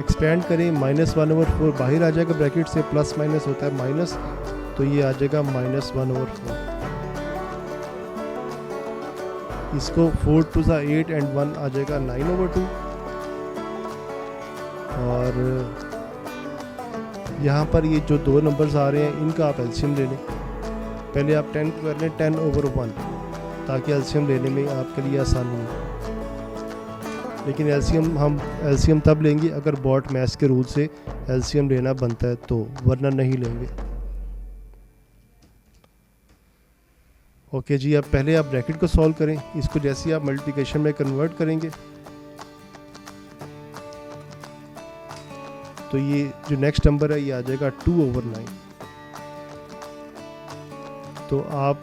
एक्सपेंड करें, -1/4 बाहर आ जाएगा ब्रैकेट से, प्लस माइनस होता है माइनस, तो ये आ जाएगा -1/4। इसको 4 2 8 एंड 1 आ जाएगा 9/2। और यहाँ पर ये जो दो नंबर्स आ रहे हैं इनका आप एलसीएम ले लें। पहले आप 10 को कर लें 10/1, ताकि एलसीएम लेने में आपके लिए आसानी हो। लेकिन एलसीएम तब लेंगे अगर बॉट मैथ्स के रूल से एलसीएम लेना बनता है तो, वरना नहीं लेंगे। ओके जी, अब पहले आप ब्रैकेट को सॉल्व करें। इसको जैसे ही आप मल्टीप्लिकेशन में कन्वर्ट करेंगे तो ये जो नेक्स्ट नंबर है ये आ जाएगा 2/9। तो आप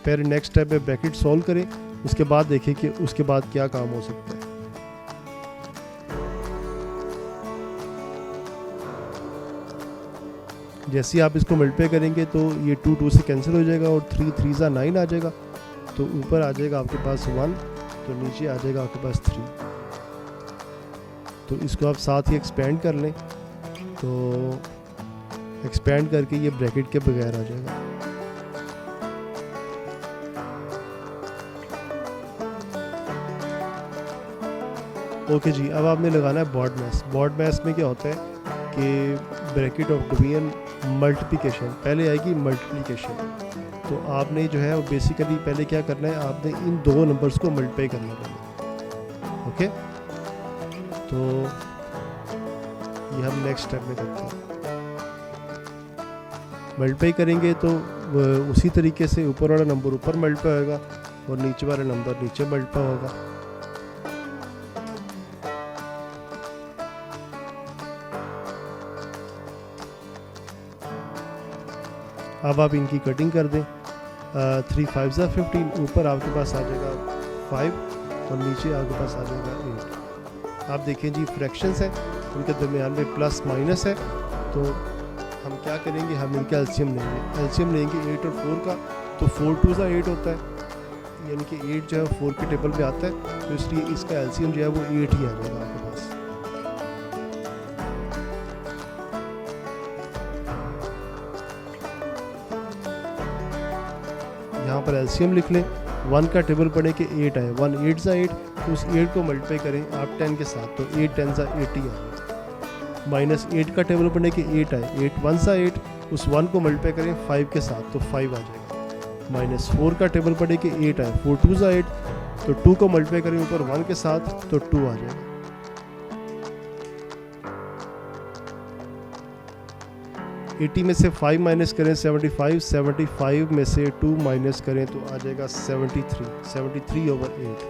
पहले नेक्स्ट स्टेप में ब्रैकेट सॉल्व करें, उसके बाद देखें कि उसके बाद क्या काम हो सकता है। जैसे ही आप इसको मल्टीप्लाई करेंगे तो ये 2 2 से कैंसिल हो जाएगा और 3 3 ज़ा 9 आ जाएगा। तो ऊपर आ जाएगा आपके पास 1, तो नीचे आ जाएगा आपके पास 3। तो इसको आप साथ ही एक्सपेंड कर लें, तो एक्सपेंड करके ये ब्रैकेट के बगैर आ जाएगा। ओके जी, अब आपने लगाना है बॉड मैथ्स। बॉड मैथ्स में क्या होता है कि ब्रैकेट ऑफ डिवीजन मल्टीप्लिकेशन, पहले आएगी मल्टीप्लिकेशन। तो आपने जो है वो बेसिकली पहले क्या करना है, आपने इन दो नंबर्स को मल्टीप्लाई करना पहले। ओके, तो ये हम नेक्स्ट स्टेप में करते हैं। मल्टीप्लाई करेंगे तो उसी तरीके से ऊपर वाला नंबर ऊपर मल्टीप्लाई होगा और नीचे वाला नंबर नीचे मल्टीप्लाई होगा। अब आप इनकी कटिंग कर दें। 3 5 ज़ा 15, ऊपर आपके पास आ जाएगा 5 और नीचे आपके पास आ जाएगा 8। आप देखें जी फ्रैक्शंस हैं, उनके दरमियान में प्लस माइनस है। तो हम क्या करेंगे, हम इनका एलसीएम लेंगे। एलसीएम लेंगे 8 और 4 का, तो 4 2 ज़ा 8 होता है, यानी कि 8 जो है 4 के टेबल पे आता है, तो इसलिए इसका एलसीएम जो है वो 8 ही आ जाएगा आपके पास। यहाँ पर एलसीएम लिख लें। 1 का टेबल पढ़े कि 8 आए, 1 8 ज़ा 8, तो उस 8 को मल्टीप्लाई करें आप 10 के साथ, तो 8 10 ज़ा 80 आए। -8 का टेबल पढ़े कि 8 आए, 8 1 ज़ा 8, उस 1 को मल्टीप्लाई करें 5 के साथ, तो 5 आ जाएगा। -4 का टेबल पढ़े कि 8 आए, 4 2 ज़ा 8, तो 2 को मल्टीप्लाई करें ऊपर 1 के साथ, तो 2 आ जाएगा। 80 में से 5 माइनस करें 75, 75 में से 2 माइनस करें तो आ जाएगा 73/8।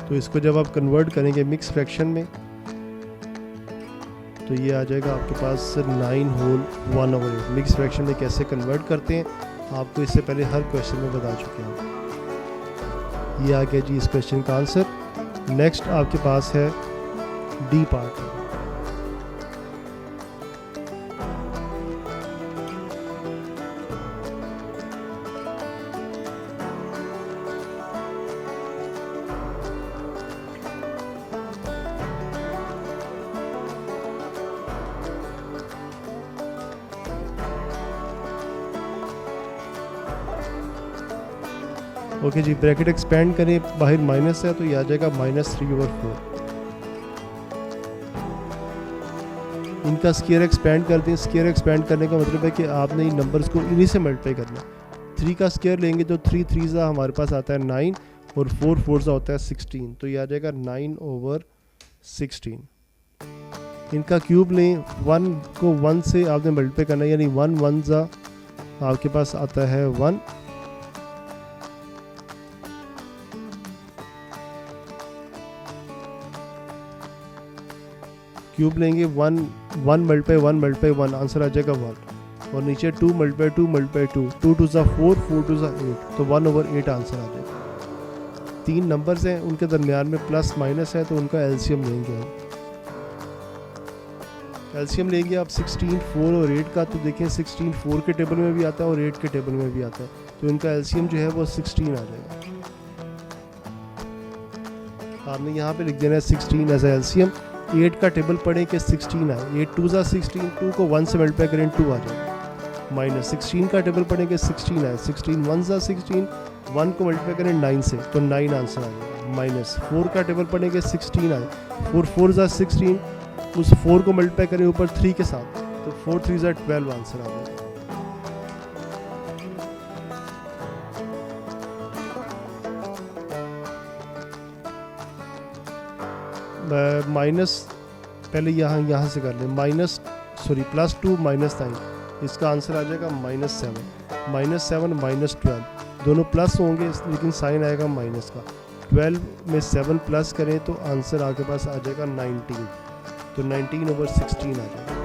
तो इसको जब आप कन्वर्ट करेंगे मिक्स फ्रैक्शन में तो ये आ जाएगा आपके पास 9/1/8। मिक्स फ्रैक्शन में कैसे कन्वर्ट करते हैं आपको इससे पहले हर क्वेश्चन में बता चुके हैं। ये आ गया जी इस क्वेश्चन का आंसर। नेक्स्ट आपके पास है डी पार्ट। ओके जी, ब्रैकेट एक्सपेंड करें, बाहर माइनस है तो ये आ जाएगा -3/4। इनका स्क्वायर एक्सपेंड कर दें। स्क्वायर एक्सपेंड करने का मतलब है कि आपने इन नंबर्स को इन्हीं से मल्टीप्लाई करना है। 3 का स्क्वायर लेंगे तो 3 3 हमारे पास आता है 9 और 4 4 होता है 16, तो ये आ जाएगा 9/16। इनका क्यूब लें, 1 को 1 से आपने मल्टीप्लाई करना है, यानी 1 1 आपके पास आता है 1। क्यूब लेंगे, 1 1 मल्टीप्लाई 1 मल्टीप्लाई 1, आंसर आ जाएगा 1। और नीचे 2 मल्टीप्लाई 2 मल्टीप्लाई 2, 2 2 4 4 2 8, तो 1/8 आंसर आ जाएगा। 3 नंबर्स हैं, उनके दरमियान में प्लस माइनस है, तो उनका एलसीएम लेंगे हम। एलसीएम लेंगे आप 16 4 और 8 का, तो देखें 16 4 के टेबल में भी आता है और 8 के टेबल में भी आता है, तो इनका एलसीएम जो है वो 16 आ जाएगा। आपने यहाँ पे लिख देना है 16 एज एलसीएम। 8 का टेबल पढ़ें कि 16 आए, 8 2 16, 2 को 1 से मल्टीप्लाई करें 2 आ जाएगा। माइनस 16 का टेबल पढ़ें कि 16 आए, 16 1 16, 1 को मल्टीप्लाई करें 9 से तो 9 आंसर आ जाएगा। माइनस 4 का टेबल पढ़ें कि 16 आए, 4 4 16, उस 4 को मल्टीप्लाई करें ऊपर 3 के साथ, तो 4 3 12 आंसर आ जाएगा। माइनस पहले यहाँ से कर लें, +2 -9, इसका आंसर आ जाएगा -7। -7 -12 दोनों प्लस होंगे, लेकिन साइन आएगा माइनस का। 12 में 7 प्लस करें तो आंसर आपके पास आ जाएगा 19, तो 19/16 आ जाएगा।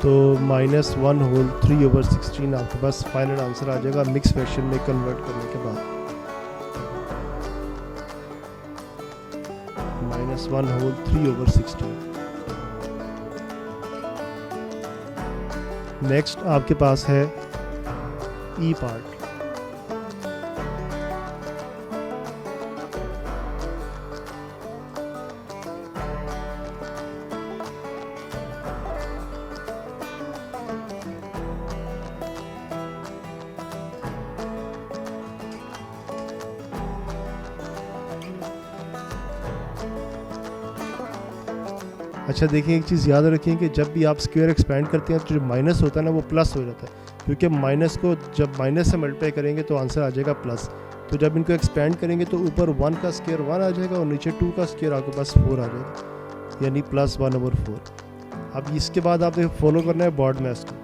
तो -1/3/16 आपके पास फाइनल आंसर आ जाएगा मिक्स फ्रैक्शन में कन्वर्ट करने के बाद। -1/3/16। नेक्स्ट आपके पास है ई पार्ट। अच्छा देखिए, एक चीज़ याद रखें कि जब भी आप स्क्वायर एक्सपेंड करते हैं तो जो माइनस होता है ना वो प्लस हो जाता है, क्योंकि माइनस को जब माइनस से मल्टीप्लाई करेंगे तो आंसर आ जाएगा प्लस। तो जब इनको एक्सपेंड करेंगे तो ऊपर 1 का स्क्वायर 1 आ जाएगा और नीचे 2 का स्क्वायर आपके पास 4 आ जाएगा, यानी +1/4। अब इसके बाद आपने फॉलो करना है बॉर्ड मैथ्स को।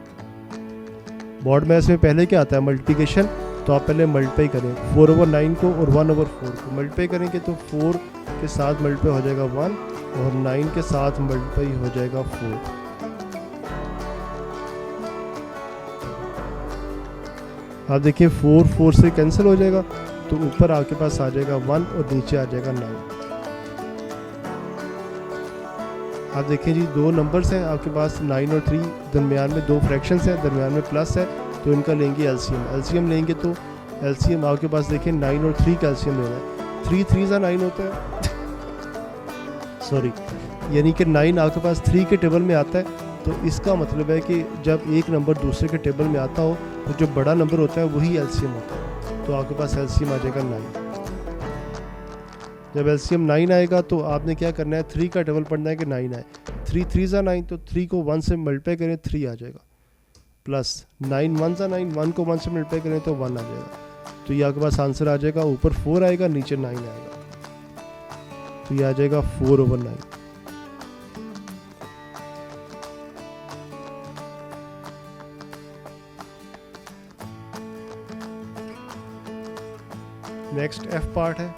बॉर्ड मैथ्स में पहले क्या आता है, मल्टीप्लिकेशन, तो आप पहले मल्टीप्लाई करें 4/9 को और 1/4 को मल्टीप्लाई करेंगे तो 4 के साथ मल्टीप्लाई हो जाएगा 1 और 9 के साथ मल्टीप्लाई हो जाएगा 4। आप देखिए 4 4 से कैंसिल हो जाएगा, तो ऊपर आपके पास आ जाएगा 1 और नीचे आ जाएगा 9। आप देखिए जी, 2 नंबर्स हैं आपके पास 9 और 3, दरमियान में 2 फ्रैक्शंस हैं, दरमियान में प्लस है, तो इनका लेंगे एलसीएम। एलसीएम लेंगे तो एलसीएम आपके पास देखिए 9 और 3 का एलसीएम लेना है। 3 3 9 होता है, सॉरी, यानी कि 9 आपके पास 3 के टेबल में आता है, तो इसका मतलब है कि जब एक नंबर दूसरे के टेबल में आता हो तो जो बड़ा नंबर होता है वही एलसीएम होता है, तो आपके पास एलसीएम आ जाएगा 9। जब एलसीएम 9 आएगा तो आपने क्या करना है, 3 का टेबल पढ़ना है कि 9 आए। 3 3 9, तो 3 को 1 से मल्टीप्लाई करें 3 आ जाएगा, प्लस 9 1 9, 1 को 1 से मल्टीप्लाई करें तो 1 आ जाएगा, तो ये आपके पास आंसर आ जाएगा, ऊपर 4 आएगा नीचे 9 आएगा, तो ये आ जाएगा 4/9। नेक्स्ट एफ पार्ट है।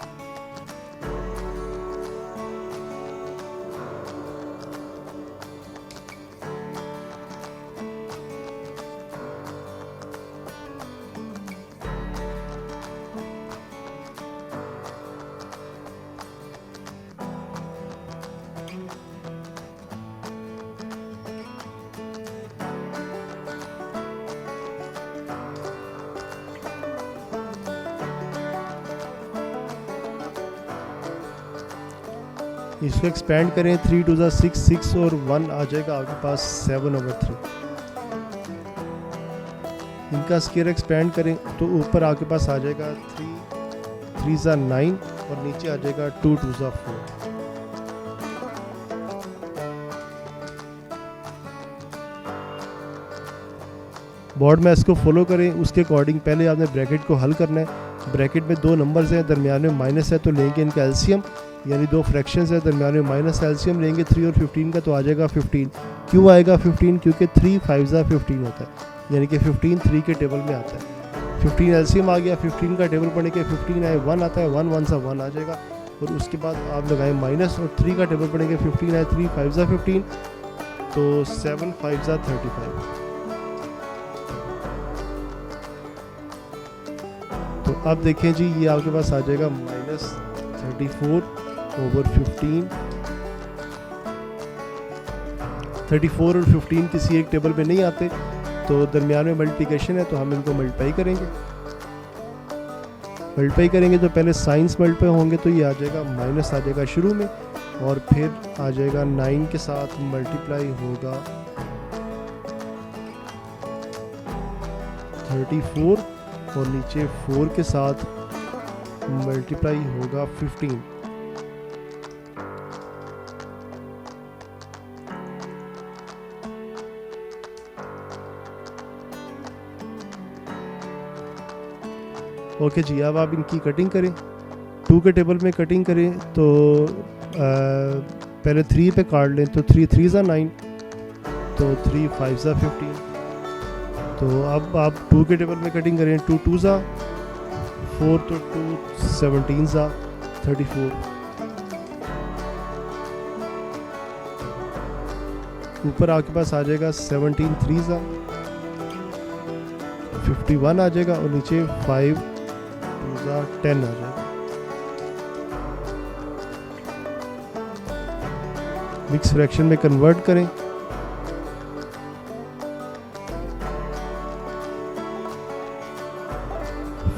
इसको एक्सपेंड करें, 3 2 6 6 और 1 आ जाएगा आपके पास 7/3। इनका स्केयर एक्सपेंड करें तो ऊपर आपके पास आ जाएगा 3 × 9 और नीचे आ जाएगा 2 × 4। बोर्ड में इसको फॉलो करें, उसके अकॉर्डिंग पहले आपने ब्रैकेट को हल करना है। ब्रैकेट में दो नंबर्स हैं, दरमियान में माइनस है, तो लेंगे इनका एलसीएम, यानी दो फ्रैक्शंस है, दरमियान में माइनस एलसीएम लेंगे 3 और 15 का, तो आ जाएगा 15। क्यों आएगा 15? क्योंकि 3 × 5 = 15 होता है, यानी कि 15 3 के टेबल में आता है। 15 एलसीएम आ गया, 15 का टेबल पढ़ने के 15 आए 1 आता है, 1 1 = 1 आ जाएगा। और उसके बाद आप लगाएं माइनस और 3 का टेबल पढ़ेंगे 15 आए, 3 × 5 = 15, तो 7 × 5 = 35। तो अब देखें जी, ये आपके पास आ जाएगा -34 / 15। 34 और 15 किसी एक टेबल में नहीं आते, तो दरमियान में मल्टीप्लिकेशन है, तो हम इनको मल्टीप्लाई करेंगे। मल्टीप्लाई करेंगे तो पहले साइंस मल्टीप्लाई होंगे, तो ये आ जाएगा माइनस आ जाएगा शुरू में, और फिर आ जाएगा 9 के साथ मल्टीप्लाई होगा 34, और नीचे 4 के साथ मल्टीप्लाई होगा 15। ओके जी, अब आप इनकी कटिंग करें। 2 के टेबल में कटिंग करें तो पहले 3 पे काट लें, तो 3 × 3 = 9, तो 3 × 5 = 15। तो अब आप 2 के टेबल में कटिंग करें, 2 × 2 = 4, तो 2 17 = 34। ऊपर आपके पास आ जाएगा 17 × 3 = 51 आ जाएगा, और नीचे 5 × 2 = 10 आ जाएगा। मिक्स फ्रैक्शन में कन्वर्ट करें।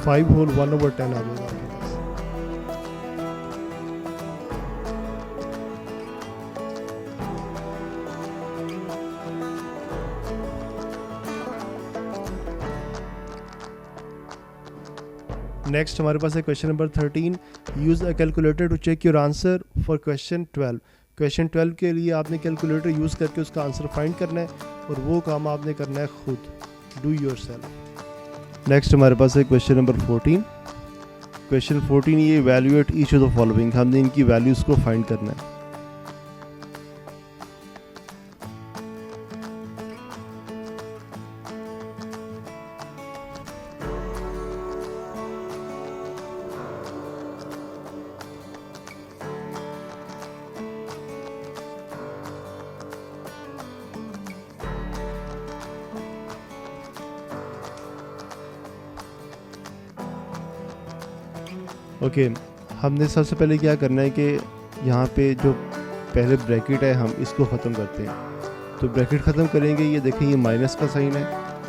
फाइव होल 1/10 आ जाएगा आपके पास। नेक्स्ट हमारे पास है question number 13। Use a calculator to check your answer for question 12। Question 12 के लिए आपने कैलकुलेटर यूज़ करके उसका आंसर फाइंड करना है, और वो काम आपने करना है खुद, डू योरसेल्फ। नेक्स्ट हमारे पास है क्वेश्चन नंबर 14। क्वेश्चन 14 ये evaluate each of the following, हमने इनकी वैल्यूज़ को फाइंड करना है। ओके, हमने सबसे पहले क्या करना है कि यहाँ पे जो पहले ब्रैकेट है हम इसको ख़त्म करते हैं। तो ब्रैकेट ख़त्म करेंगे, ये देखें ये माइनस का साइन है,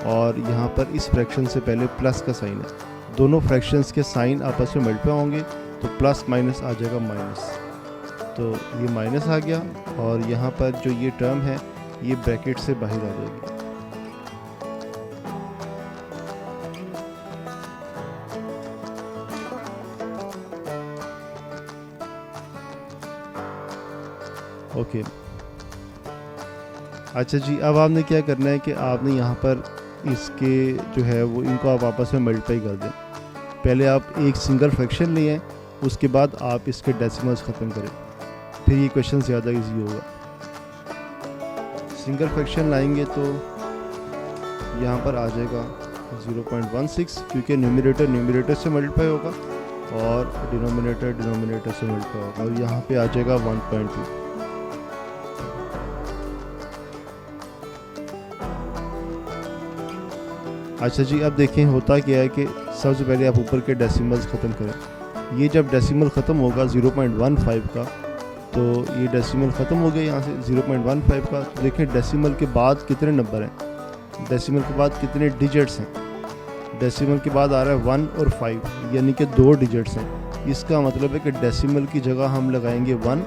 और यहाँ पर इस फ्रैक्शन से पहले प्लस का साइन है। दोनों फ्रैक्शंस के साइन आपस में मल्टीप्लाई होंगे, तो प्लस माइनस आ जाएगा माइनस, तो ये माइनस आ गया, और यहाँ पर जो ये टर्म है ये ब्रैकेट से बाहर आ जाएगी। ओके अच्छा जी, अब आपने क्या करना है कि आपने यहाँ पर इसके जो है वो इनको आप आपस में मल्टीप्लाई कर दें। पहले आप एक सिंगल फ्रैक्शन लें, उसके बाद आप इसके डेसिमल्स ख़त्म करें, फिर ये क्वेश्चन ज़्यादा इजी होगा। सिंगल फ्रैक्शन लाएंगे तो यहाँ पर आ जाएगा 0.16, क्योंकि न्यूमरेटर से मल्टीप्लाई होगा और डिनोमिनेटर से मल्टीप्लाई होगा, और यहाँ पे आ जाएगा 1.2। अच्छा जी, अब देखें होता क्या है कि सबसे पहले आप ऊपर के डेसिमल्स ख़त्म करें। ये जब डेसिमल ख़त्म होगा 0.15 का, तो ये डेसिमल ख़त्म हो गया यहाँ से 0.15 का। तो देखें डेसिमल के बाद कितने नंबर हैं, डेसिमल के बाद कितने डिजिट्स हैं। डेसिमल के बाद आ रहा है 1 और 5, यानी कि 2 डिजिट्स हैं। इसका मतलब है कि डेसिमल की जगह हम लगाएंगे 1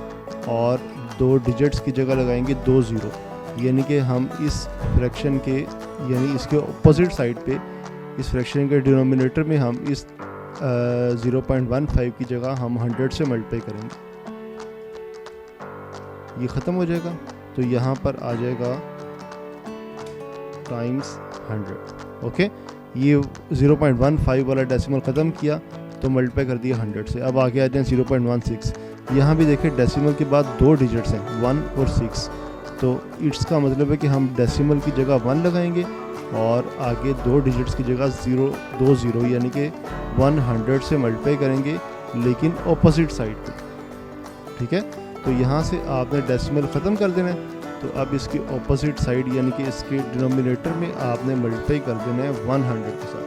और 2 डिजिट्स की जगह लगाएंगे 2 0, यानी कि हम इस फ्रैक्शन के यानी इसके अपोजिट साइड पे इस फ्रैक्शन के डिनोमिनेटर में हम इस 0.15 की जगह हम 100 से मल्टीप्लाई करेंगे, ये ख़त्म हो जाएगा। तो यहाँ पर आ जाएगा टाइम्स 100। ओके, ये 0.15 वाला डेसिमल ख़त्म किया तो मल्टीप्लाई कर दिया 100 से। अब आगे आते हैं 0.16। यहाँ भी देखिए डेसिमल के बाद 2 डिजिट्स हैं 1 और 6, तो इट्स का मतलब है कि हम डेसिमल की जगह 1 लगाएंगे और आगे 2 डिजिट्स की जगह 2 0 यानी कि 100 से मल्टीप्लाई करेंगे, लेकिन ऑपोजिट साइड पे। ठीक है, तो यहाँ से आपने डेसिमल ख़त्म कर देना है, तो अब इसकी ऑपोजिट साइड यानी कि इसके डिनोमिनेटर में आपने मल्टीप्लाई कर देना है 100 के साथ।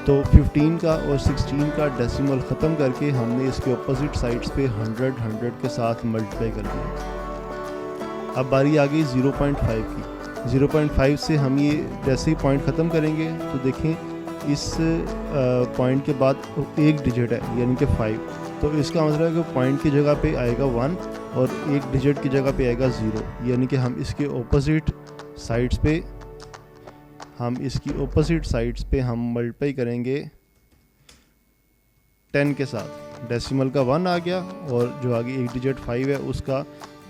तो 15 का और 16 का डेसिमल ख़त्म करके हमने इसके ऑपोजिट साइड्स पे 100 के साथ मल्टीप्लाई कर दिया। अब बारी आ गई 0.5 की। 0.5 से हम ये जैसे ही पॉइंट ख़त्म करेंगे तो देखें इस पॉइंट के बाद एक डिजिट है यानी कि 5, तो इसका मतलब है कि पॉइंट की जगह पे आएगा 1 और एक डिजिट की जगह पे आएगा 0, यानी कि हम इसके ऑपोजिट साइड्स पे हम मल्टीप्लाई करेंगे 10 के साथ। डेसिमल का 1 आ गया और जो आगे एक डिजिट 5 है उसका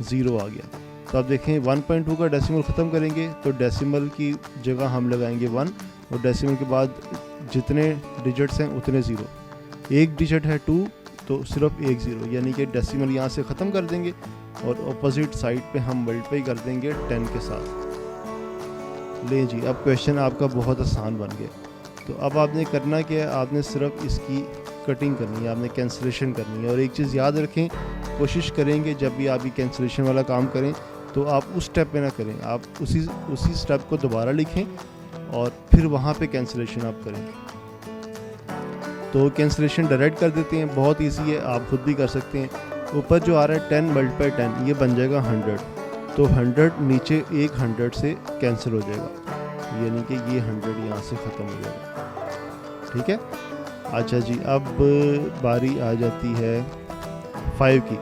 0 आ गया। तो अब देखें 1.2 का डेसिमल ख़त्म करेंगे तो डेसिमल की जगह हम लगाएंगे 1 और डेसिमल के बाद जितने डिजिट्स हैं उतने 0। एक डिजिट है 2 तो सिर्फ एक 0, यानी कि डेसिमल यहाँ से ख़त्म कर देंगे और ऑपोजिट साइड पे हम मल्टीप्लाई कर देंगे 10 के साथ। ले जी, अब क्वेश्चन आपका बहुत आसान बन गया। तो अब आपने करना क्या है, आपने सिर्फ इसकी कटिंग करनी है, आपने कैंसिलेशन करनी है। और एक चीज़ याद रखें, कोशिश करेंगे जब भी आप ये कैंसिलेशन वाला काम करें तो आप उस स्टेप पे ना करें, आप उसी स्टेप को दोबारा लिखें और फिर वहाँ पे कैंसिलेशन आप करें। तो कैंसिलेशन डायरेक्ट कर देते हैं, बहुत इजी है, आप खुद भी कर सकते हैं। ऊपर जो आ रहा है 10 × 10 ये बन जाएगा 100, तो 100 नीचे एक 100 से कैंसिल हो जाएगा, यानी कि ये 100 यहाँ से ख़त्म हो जाएगा। ठीक है, अच्छा जी, अब बारी आ जाती है 5 की।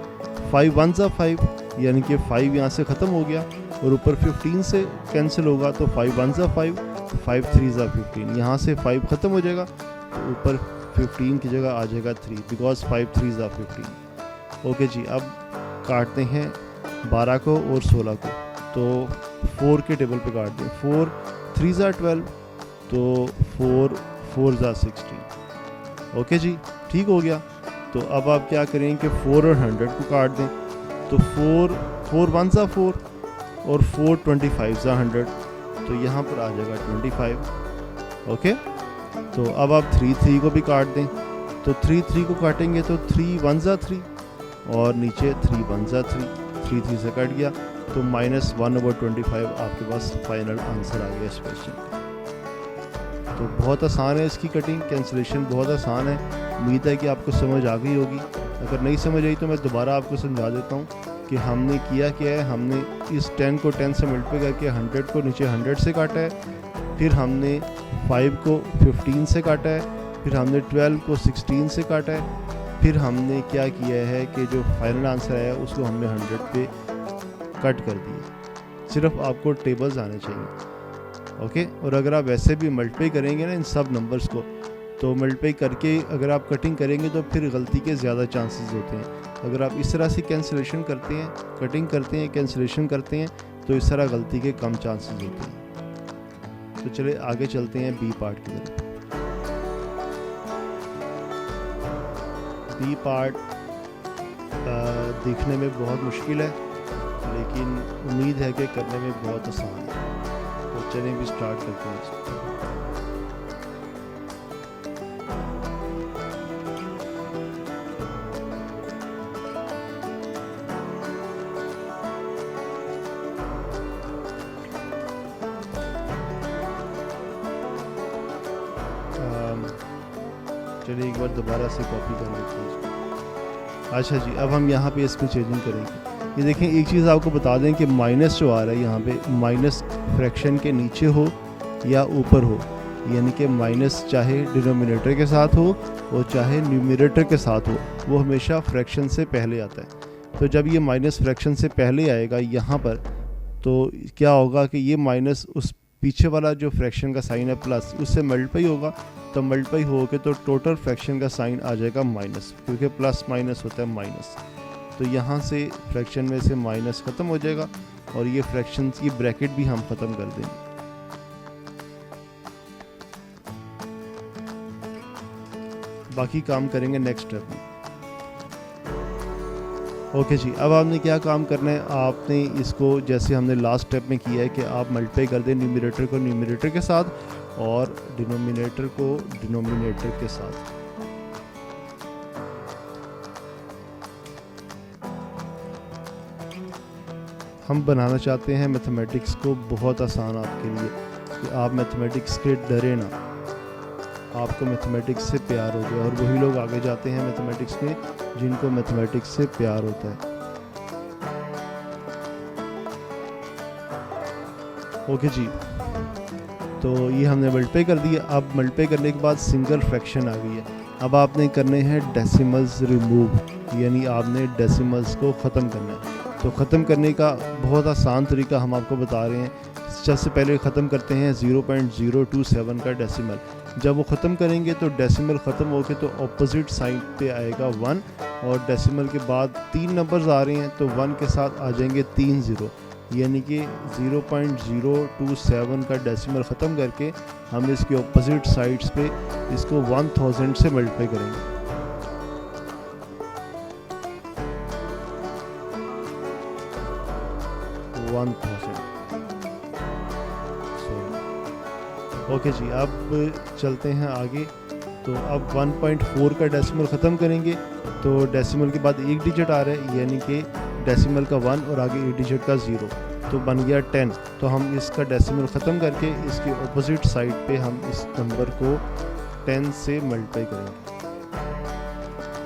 5 × 1 = 5, यानी कि 5 यहाँ से ख़त्म हो गया और ऊपर 15 से कैंसिल होगा, तो 5 × 1 = 5, 5 × 3 = 15। यहाँ से 5 ख़त्म हो जाएगा तो ऊपर 15 की जगह आ जाएगा 3, बिकॉज 5 × 3 = 15। ओके जी, अब काटते हैं 12 को और 16 को, तो 4 के टेबल पे काट दें। 4 × 3 = 12, तो 4 × 4 = 16। ओके जी, ठीक हो गया। तो अब आप क्या करें कि 4 और 100 को काट दें, तो 4 × 1 = 4 और 4 × 25 = 100, तो यहाँ पर आ जाएगा 25। ओके, तो अब आप 3 को भी काट दें, तो 3 को काटेंगे तो 3 × 1 = 3 और नीचे 3 × 1 = 3, 3 से कट गया, तो -1/25 आपके पास फाइनल आंसर आ गया इस क्वेश्चन का। तो बहुत आसान है इसकी कटिंग, कैंसिलेशन बहुत आसान है। उम्मीद है कि आपको समझ आ गई होगी। अगर नहीं समझ आई तो मैं दोबारा आपको समझा देता हूँ कि हमने किया क्या है। हमने इस 10 को 10 से मल्टीप्लाई करके 100 को नीचे 100 से काटा है, फिर हमने 5 को 15 से काटा है, फिर हमने 12 को 16 से काटा है, फिर हमने क्या किया है कि जो फाइनल आंसर आया उसको हमने 100 पे कट कर दिया। सिर्फ आपको टेबल्स आने चाहिए। ओके, और अगर आप वैसे भी मल्टीप्लाई करेंगे ना इन सब नंबर्स को, तो मल्टीप्लाई करके अगर आप कटिंग करेंगे तो फिर गलती के ज़्यादा चांसेस होते हैं। अगर आप इस तरह से कैंसिलेशन करते हैं, कटिंग करते हैं, कैंसिलेशन करते हैं, तो इस तरह गलती के कम चांसेस होते हैं। तो चले आगे चलते हैं बी पार्ट की तरफ। बी पार्ट देखने में बहुत मुश्किल है, लेकिन उम्मीद है कि करने में बहुत आसान है। तो चलें भी स्टार्ट करते हैं इसको। चलिए एक बार दोबारा से कॉपी कर लेते हैं इसको। अच्छा जी, अब हम यहाँ पे इसमें चेंजिंग करेंगे। ये देखें, एक चीज़ आपको बता दें कि माइनस जो आ रहा है यहाँ पे, माइनस फ्रैक्शन के नीचे हो या ऊपर हो, यानी कि माइनस चाहे डिनोमिनेटर के साथ हो और चाहे न्यूमरेटर के साथ हो, वो हमेशा फ्रैक्शन से पहले आता है। तो जब ये माइनस फ्रैक्शन से पहले आएगा यहाँ पर, तो क्या होगा कि ये माइनस उस पीछे वाला जो फ्रैक्शन का साइन है प्लस, उससे मल्टीप्लाई होगा, तो मल्टीप्लाई हो के तो टोटल फ्रैक्शन का साइन आ जाएगा माइनस, क्योंकि प्लस माइनस होता है माइनस। तो यहाँ से फ्रैक्शन में से माइनस ख़त्म हो जाएगा और ये फ्रैक्शन की ब्रैकेट भी हम ख़त्म कर देंगे। बाकी काम करेंगे नेक्स्ट स्टेप में। ओके जी, अब आपने क्या काम करना है, आपने इसको जैसे हमने लास्ट स्टेप में किया है कि आप मल्टीप्लाई कर दें न्यूमरेटर को न्यूमरेटर के साथ और डिनोमिनेटर को डिनोमिनेटर के साथ। हम बनाना चाहते हैं मैथमेटिक्स को बहुत आसान आपके लिए, कि आप मैथमेटिक्स के डरे ना, आपको मैथमेटिक्स से प्यार हो जाए। और वही लोग आगे जाते हैं मैथमेटिक्स में जिनको मैथमेटिक्स से प्यार होता है। ओके जी, तो ये हमने मल्टीप्लाई कर दिया। अब मल्टीप्लाई करने के बाद सिंगल फ्रैक्शन आ गई है। अब आपने करने हैं डेसिमल्स रिमूव, यानी आपने डेसिमल्स को ख़त्म करना है। तो ख़त्म करने का बहुत आसान तरीका हम आपको बता रहे हैं। सबसे पहले ख़त्म करते हैं 0.027 का डेसिमल। जब वो ख़त्म करेंगे तो डेसिमल ख़त्म होके तो ऑपोजिट साइड पे आएगा 1, और डेसिमल के बाद 3 नंबर्स आ रहे हैं तो 1 के साथ आ जाएंगे 3 ज़ीरो, यानी कि 0.027 का डेसिमल ख़त्म करके हम इसके ऑपोजिट साइड्स पे इसको 1000 से मल्टीप्लाई करेंगे। ओके जी, अब चलते हैं आगे। तो अब 1.4 का डेसिमल ख़त्म करेंगे तो डेसिमल के बाद एक डिजिट आ रहा है, यानी कि डेसिमल का 1 और आगे एक डिजिट का 0, तो बन गया 10। तो हम इसका डेसिमल ख़त्म करके इसके ऑपोजिट साइड पे हम इस नंबर को 10 से मल्टीप्लाई करेंगे।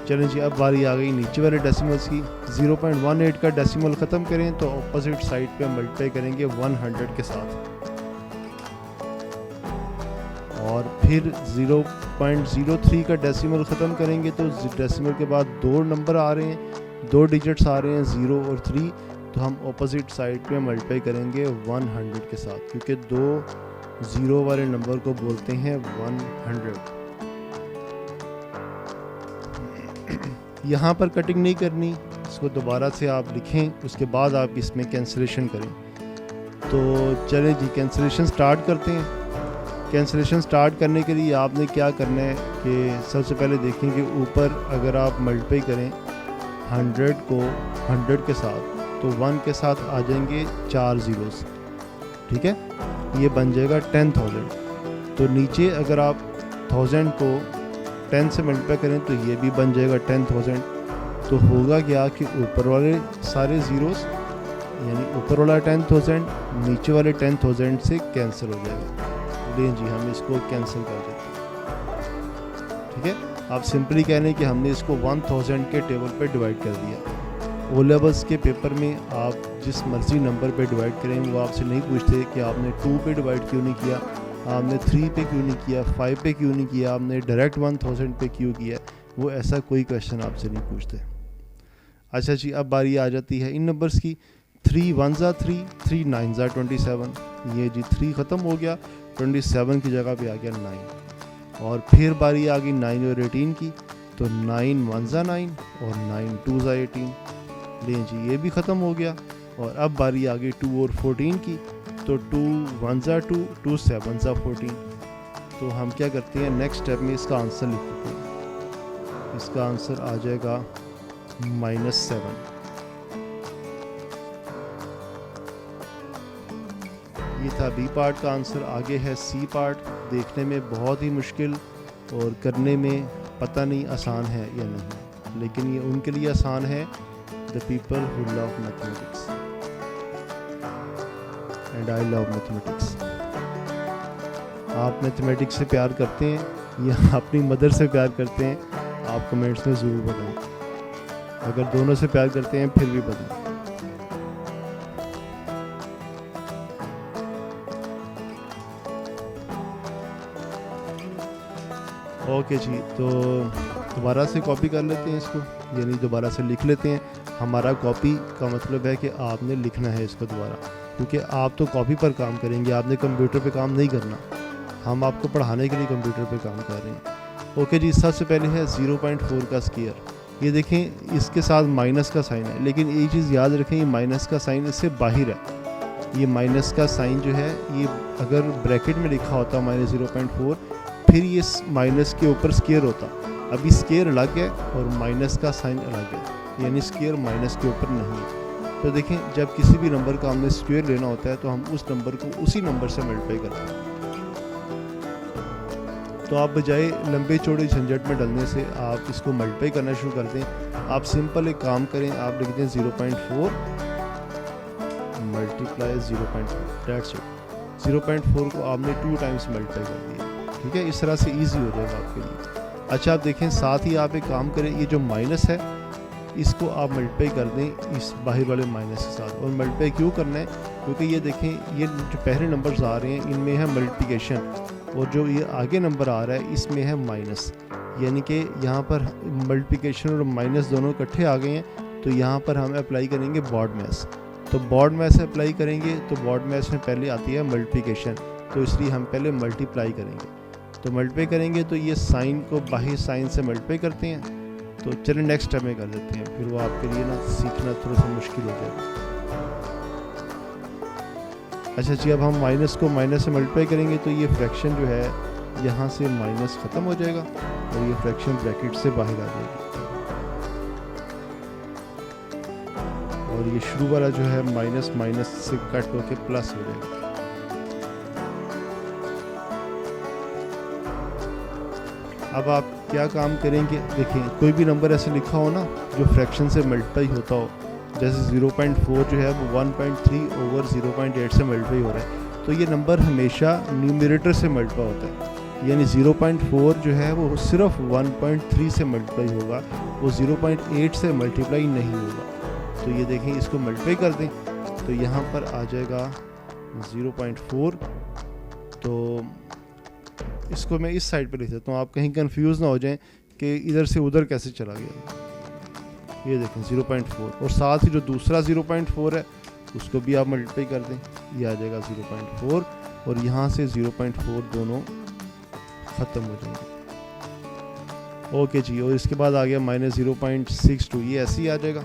चलें जी, अब बारी आ गई नीचे वाले डेसिमल्स की। 0.18 का डेसिमल ख़त्म करें तो ऑपोजिट साइड पे मल्टीप्लाई करेंगे 100 के साथ, और फिर 0.03 का डेसिमल ख़त्म करेंगे तो डेसिमल के बाद 2 नंबर आ रहे हैं, 2 डिजिट्स आ रहे हैं 0 और 3, तो हम ऑपोजिट साइड पे मल्टीप्लाई करेंगे 100 के साथ, क्योंकि 2 0 वाले नंबर को बोलते हैं 100। यहाँ पर कटिंग नहीं करनी, इसको दोबारा से आप लिखें, उसके बाद आप इसमें कैंसिलेशन करें। तो चलें जी, कैंसिलेशन स्टार्ट करते हैं। कैंसिलेशन स्टार्ट करने के लिए आपने क्या करना है कि सबसे पहले देखें कि ऊपर अगर आप मल्टीप्लाई करें 100 को 100 के साथ तो 1 के साथ आ जाएंगे 4 ज़ीरोस, ठीक है, ये बन जाएगा 10,000। तो नीचे अगर आप 1000 को 10 से मल्टीप्लाई करें तो ये भी बन जाएगा 10,000। तो होगा क्या कि ऊपर वाले सारे ज़ीरोस, यानी ऊपर वाला 10,000 नीचे वाले 10,000 से कैंसिल हो जाएगा। लें जी, हम इसको कैंसिल कर देते हैं, ठीक है। आप सिंपली कह लें कि हमने इसको 1000 के टेबल पे डिवाइड कर दिया। ओ लेवल्स के पेपर में आप जिस मर्जी नंबर पे डिवाइड करें, वो आपसे नहीं पूछते कि आपने 2 पे डिवाइड क्यों नहीं किया, आपने 3 पे क्यों नहीं किया, 5 पे क्यों नहीं किया, आपने डायरेक्ट 1000 पे क्यों किया। वो ऐसा कोई क्वेश्चन आपसे नहीं पूछते। अच्छा जी, अब बारी आ जाती है इन नंबर्स की। 3 1 ज़ा 3, 3 9 ज़ा 27। ये जी 3 ख़त्म हो गया, 27 की जगह पे आ गया 9। और फिर बारी आ गई 9 और 18 की। तो 9 1 ज़ा 9 और 9 2 ज़ा 18। लें जी, ये भी ख़त्म हो गया। और अब बारी आ गई 2 और 14 की। तो 2 1 ज़ा 2, 2 7 ज़ा 14। तो हम क्या करते हैं, नेक्स्ट स्टेप में इसका आंसर लिख देते हैं। इसका आंसर आ जाएगा -7। ये था बी पार्ट का आंसर। आगे है सी पार्ट। देखने में बहुत ही मुश्किल और करने में पता नहीं आसान है या नहीं, लेकिन ये उनके लिए आसान है, the people who love mathematics, and I love mathematics. आप मैथमेटिक्स से प्यार करते हैं या अपनी मदर से प्यार करते हैं, आप कमेंट्स में ज़रूर बताएं। अगर दोनों से प्यार करते हैं फिर भी बताएं। ओके जी, तो दोबारा से कॉपी कर लेते हैं इसको, यानी दोबारा से लिख लेते हैं। हमारा कॉपी का मतलब है कि आपने लिखना है इसको दोबारा। क्योंकि आप तो कॉपी पर काम करेंगे, आपने कंप्यूटर पे काम नहीं करना, हम आपको पढ़ाने के लिए कंप्यूटर पे काम कर रहे हैं। ओके जी, सबसे पहले है 0.4 का स्क्वायर। ये देखें इसके साथ माइनस का साइन है, लेकिन एक चीज़ याद रखें, ये माइनस का साइन इससे बाहर है। ये माइनस का साइन जो है, ये अगर ब्रैकेट में लिखा होता -0.4, फिर ये माइनस के ऊपर स्क्वायर होता। अभी स्क्वायर अलग है और माइनस का साइन अलग है, यानी स्क्वायर माइनस के ऊपर नहीं है। तो देखें, जब किसी भी नंबर का हमने स्क्वायर लेना होता है तो हम उस नंबर को उसी नंबर से मल्टीप्लाई करते हैं। तो आप बजाय लंबे चौड़े झंझट में डलने से आप इसको मल्टीप्लाई करना शुरू कर दें। आप सिंपल एक काम करें, आप लिख दें 0.4 मल्टीप्लाई 0.4, दैट्स इट। 0.4 को आपने 2 टाइम्स मल्टीप्लाई कर दिया, ठीक है। इस तरह से ईजी हो जाएगा आपके लिए। अच्छा, आप देखें, साथ ही आप एक काम करें, ये जो माइनस है इसको आप मल्टीप्लाई कर दें इस बाहर वाले माइनस के साथ। और मल्टीप्लाई क्यों करना है? क्योंकि ये देखें, ये जो पहले नंबर्स आ रहे हैं इनमें है मल्टीप्लिकेशन, और जो ये आगे नंबर आ रहा है इसमें है माइनस, यानी कि यहाँ पर मल्टीप्लिकेशन और माइनस दोनों इकट्ठे आ गए हैं। तो यहाँ पर हम अप्लाई करेंगे बॉड मैथ्स। तो बॉड मैथ्स अप्लाई करेंगे तो बॉड मैथ्स में पहले आती है मल्टीप्लिकेशन, तो इसलिए हम पहले मल्टीप्लाई करेंगे। तो मल्टीप्लाई करेंगे तो ये साइन को बाहर साइन से मल्टीप्लाई करते हैं। तो चलिए नेक्स्ट स्टेप में कर देते हैं, फिर वो आपके लिए ना सीखना थोड़ा सा मुश्किल हो जाएगा। अच्छा जी, अब हम माइनस को माइनस से मल्टीप्लाई करेंगे तो ये फ्रैक्शन जो है यहाँ से माइनस ख़त्म हो जाएगा और ये फ्रैक्शन ब्रैकेट से बाहर आ जाएगी, और ये शुरू वाला जो है माइनस माइनस से कट होके प्लस हो जाएगा। अब आप क्या काम करेंगे, देखिए कोई भी नंबर ऐसे लिखा हो ना जो फ्रैक्शन से मल्टीप्लाई होता हो, जैसे 0.4 जो है वो 1.3 ओवर 0.8 से मल्टीप्लाई हो रहा है, तो ये नंबर हमेशा न्यूमरेटर से मल्टीप्लाई होता है। यानी 0.4 जो है वो सिर्फ 1.3 से मल्टीप्लाई होगा, वो 0.8 से मल्टीप्लाई नहीं होगा। तो ये देखें, इसको मल्टीप्लाई कर दें तो यहाँ पर आ जाएगा 0.4। तो इसको मैं इस साइड पे लिख देता हूँ, आप कहीं कंफ्यूज ना हो जाएं कि इधर से उधर कैसे चला गया। ये देखें 0.4, और साथ ही जो दूसरा 0.4 है उसको भी आप मल्टीप्लाई कर दें, ये आ जाएगा 0.4, और यहाँ से 0.4 दोनों ख़त्म हो जाएंगे। ओके जी, और इसके बाद आ गया -0.62, ये ऐसे ही आ जाएगा।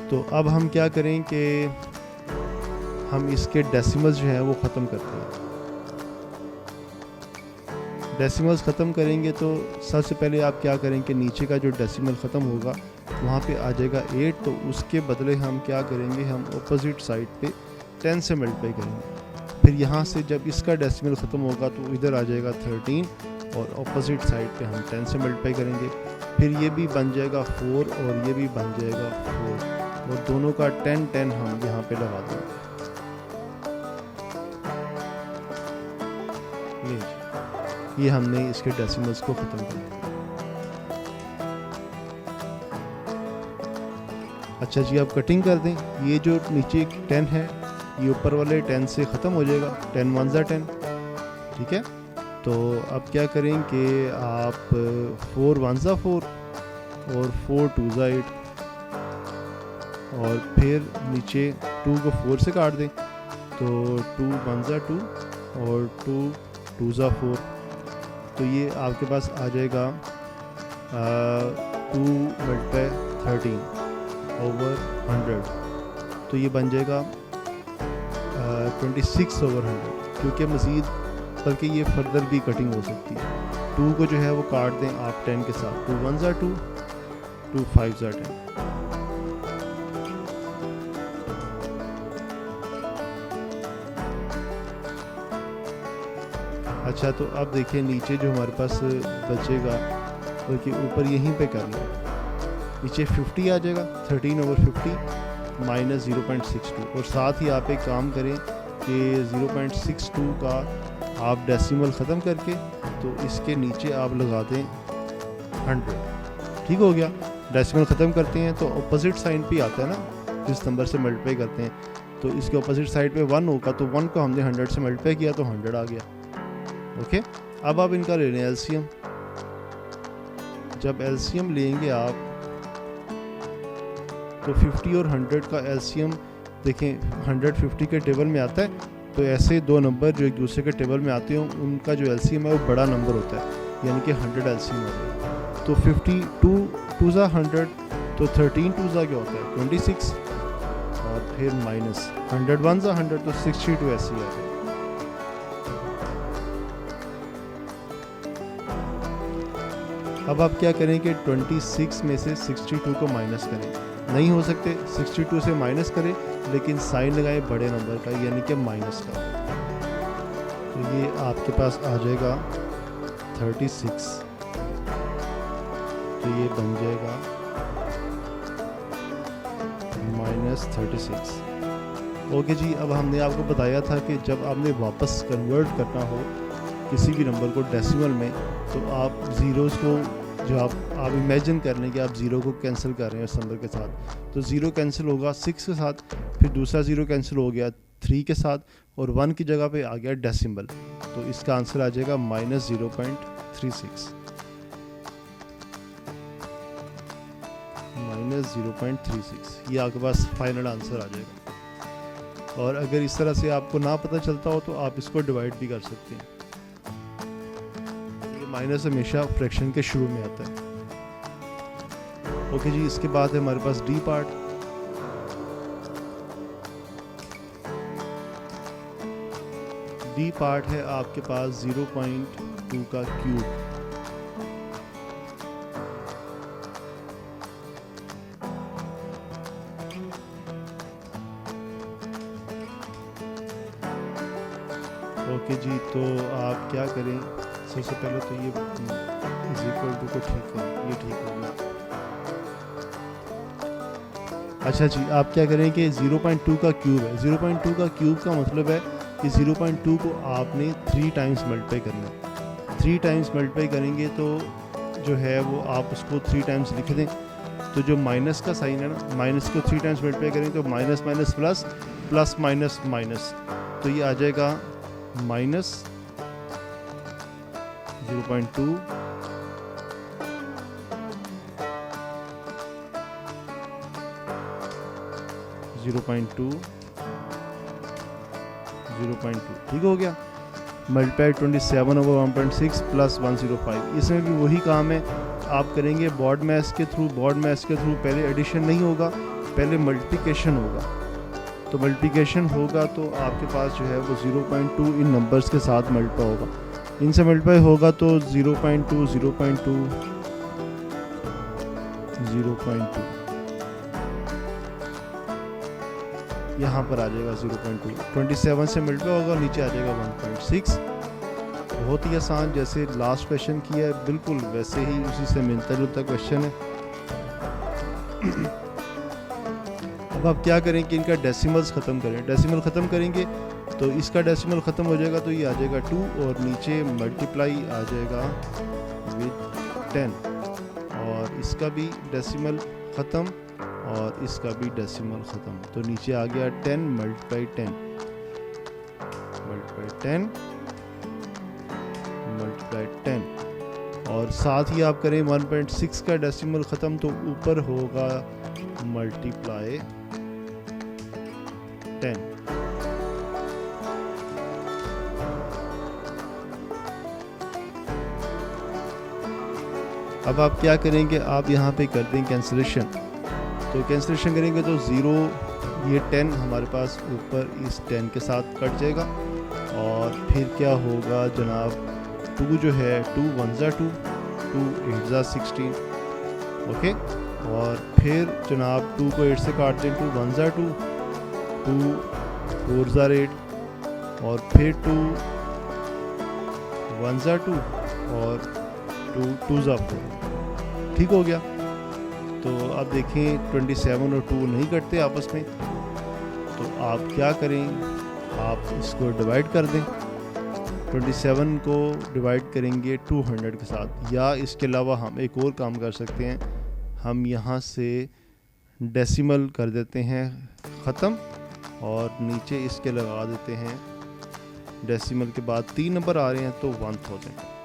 तो अब हम क्या करें कि हम इसके डेसिमल्स जो हैं वो ख़त्म करते हैं। डेसिमल्स ख़त्म करेंगे तो सबसे पहले आप क्या करें कि नीचे का जो डेसिमल ख़त्म होगा वहाँ पे आ जाएगा 8, तो उसके बदले हम क्या करेंगे, हम ऑपोजिट साइड पे 10 से मल्टीप्लाई करेंगे। फिर यहाँ से जब इसका डेसिमल ख़त्म होगा तो इधर आ जाएगा 13, और ऑपोजिट साइड पे हम 10 से मल्टीप्लाई करेंगे। फिर ये भी बन जाएगा 4 और ये भी बन जाएगा 4, और दोनों का 10 हम यहाँ पे लगा देंगे। ये हमने इसके डेसिमल्स को ख़त्म कर दिया। अच्छा जी, आप कटिंग कर दें, ये जो नीचे 10 है ये ऊपर वाले 10 से ख़त्म हो जाएगा, 10 1 ज़ा 10, ठीक है। तो अब क्या करें कि आप 4 1 ज़ा 4 और 4 2 ज़ा 8, और फिर नीचे 2 को 4 से काट दें, तो 2 1 ज़ा 2 और 2 2 ज़ा 4, तो ये आपके पास आ जाएगा 2 × 13 ओवर 100, तो ये बन जाएगा 26 ओवर 100, क्योंकि मज़ीद बल्कि ये फर्दर भी कटिंग हो सकती है। 2 को जो है वो काट दें आप 10 के साथ, 2 1 ज़ा 2, 2 5 ज़ा 10। अच्छा, तो अब देखिए नीचे जो हमारे पास बचेगा बल्कि ऊपर यहीं पे करना है, नीचे 50 आ जाएगा, 13 ओवर 50 माइनस 0.62, और साथ ही आप एक काम करें कि 0.62 का आप डेसिमल ख़त्म करके तो इसके नीचे आप लगा दें 100, ठीक हो गया। डेसिमल ख़त्म करते हैं तो अपोजिट साइन पे आता है ना, जिस नंबर से मल्टीप्लाई करते हैं, तो इसके अपोजिट साइड पे 1 होगा, तो 1 को हमने 100 से मल्टीप्लाई किया तो 100 आ गया। ओके, अब आप इनका ले लें एलसीएम। जब एलसीएम लेंगे आप तो 50 और 100 का एलसीएम देखें 150 के टेबल में आता है, तो ऐसे दो नंबर जो एक दूसरे के टेबल में आते हों उनका जो एलसीएम है वो बड़ा नंबर होता है, यानी कि 100 एलसीएम होता है। तो 52 टू ज़ा 100, तो 13 टू ज़ा क्या होता है 26, और फिर माइनस 100 वन ज़ा 100, तो 62 ऐसे ही आ गया। अब आप क्या करें कि 26 में से 62 को माइनस करें, नहीं हो सकते 62 से माइनस करें, लेकिन साइन लगाएं बड़े नंबर का, यानी कि माइनस का। तो ये आपके पास आ जाएगा 36, तो ये बन जाएगा -36। ओके जी, अब हमने आपको बताया था कि जब आपने वापस कन्वर्ट करना हो किसी भी नंबर को डेसिमल में, तो आप ज़ीरोज़ को जो आप इमेजिन कर लें कि आप ज़ीरो को कैंसिल कर रहे हैं उस नंबर के साथ, तो ज़ीरो कैंसिल होगा 6 के साथ, फिर दूसरा ज़ीरो कैंसिल हो गया 3 के साथ, और 1 की जगह पे आ गया डेसिमल, तो इसका आंसर आ जाएगा -0.36, -0.36। ये आपके पास फाइनल आंसर आ जाएगा। और अगर इस तरह से आपको ना पता चलता हो तो आप इसको डिवाइड भी कर सकते हैं। ये माइनस हमेशा फ्रैक्शन के शुरू में आता है। ओके जी, इसके बाद है हमारे पास डी पार्ट। डी पार्ट है आपके पास 0.2 का क्यूब। ओके जी, तो आप क्या करें, सबसे पहले तो ये इक्वल टू को ठीक करें, ये ठीक हो गया। अच्छा जी, आप क्या करें कि 0.2 का क्यूब है, 0.2 का क्यूब का मतलब है कि 0.2 को आपने 3 टाइम्स मल्टीप्लाई करना है। 3 टाइम्स मल्टीप्लाई करेंगे तो जो है वो आप उसको 3 टाइम्स लिख दें। तो जो माइनस का साइन है ना, माइनस को 3 टाइम्स मल्टीप्लाई करेंगे तो minus minus plus, plus minus minus, तो ये आ जाएगा माइनस 0.2 0.2 0.2, ठीक हो गया। Multiply 27/1.6 plus 105। इसमें भी वही काम है, आप करेंगे बॉड मैथ्स के थ्रू। बॉड मैथ्स के थ्रू पहले एडिशन नहीं होगा, पहले मल्टीप्लिकेशन होगा। तो मल्टीप्लिकेशन होगा तो आपके पास जो है वो 0.2 इन नंबर्स के साथ मल्टीप्लाई होगा, इनसे मल्टीप्लाई होगा तो 0.2 0.2 0.2 यहाँ पर आ जाएगा 0.2। 27 से मल्टीप्लाई होगा, नीचे आ जाएगा 1.6। बहुत ही आसान, जैसे लास्ट क्वेश्चन किया है बिल्कुल वैसे ही उसी से मिलता जुलता क्वेश्चन है। अब आप क्या करें कि इनका डेसिमल्स ख़त्म करें। डेसिमल ख़त्म करेंगे तो इसका डेसिमल ख़त्म हो जाएगा, तो ये आ जाएगा 2, और नीचे मल्टीप्लाई आ जाएगा विद 10, और इसका भी डेसिमल ख़त्म और इसका भी डेसिमल ख़त्म, तो नीचे आ गया 10 मल्टीप्लाई 10 मल्टीप्लाई 10, और साथ ही आप करें 1.6 का डेसिमल ख़त्म, तो ऊपर होगा मल्टीप्लाई 10। अब आप क्या करेंगे, आप यहाँ पे कर दें कैंसिलेशन। तो कैंसिलेशन करेंगे तो 0, ये 10 हमारे पास ऊपर इस 10 के साथ कट जाएगा, और फिर क्या होगा जनाब, 2 जो है 2 1 ज़ा 2, 2 8 ज़ा 16, ओके। और फिर जनाब 2 को 8 से काट दें, 2 1 ज़ा 2, 2 4 ज़ा 8, और फिर 2 1 ज़ा 2 और 2 2 ज़ा 4, ठीक हो गया। तो अब देखें 27 और 2 नहीं कटते आपस में, तो आप क्या करें, आप इसको डिवाइड कर दें। 27 को डिवाइड करेंगे 200 के साथ, या इसके अलावा हम एक और काम कर सकते हैं, हम यहाँ से डेसिमल कर देते हैं ख़त्म, और नीचे इसके लगा देते हैं डेसिमल के बाद 3 नंबर आ रहे हैं तो 1000।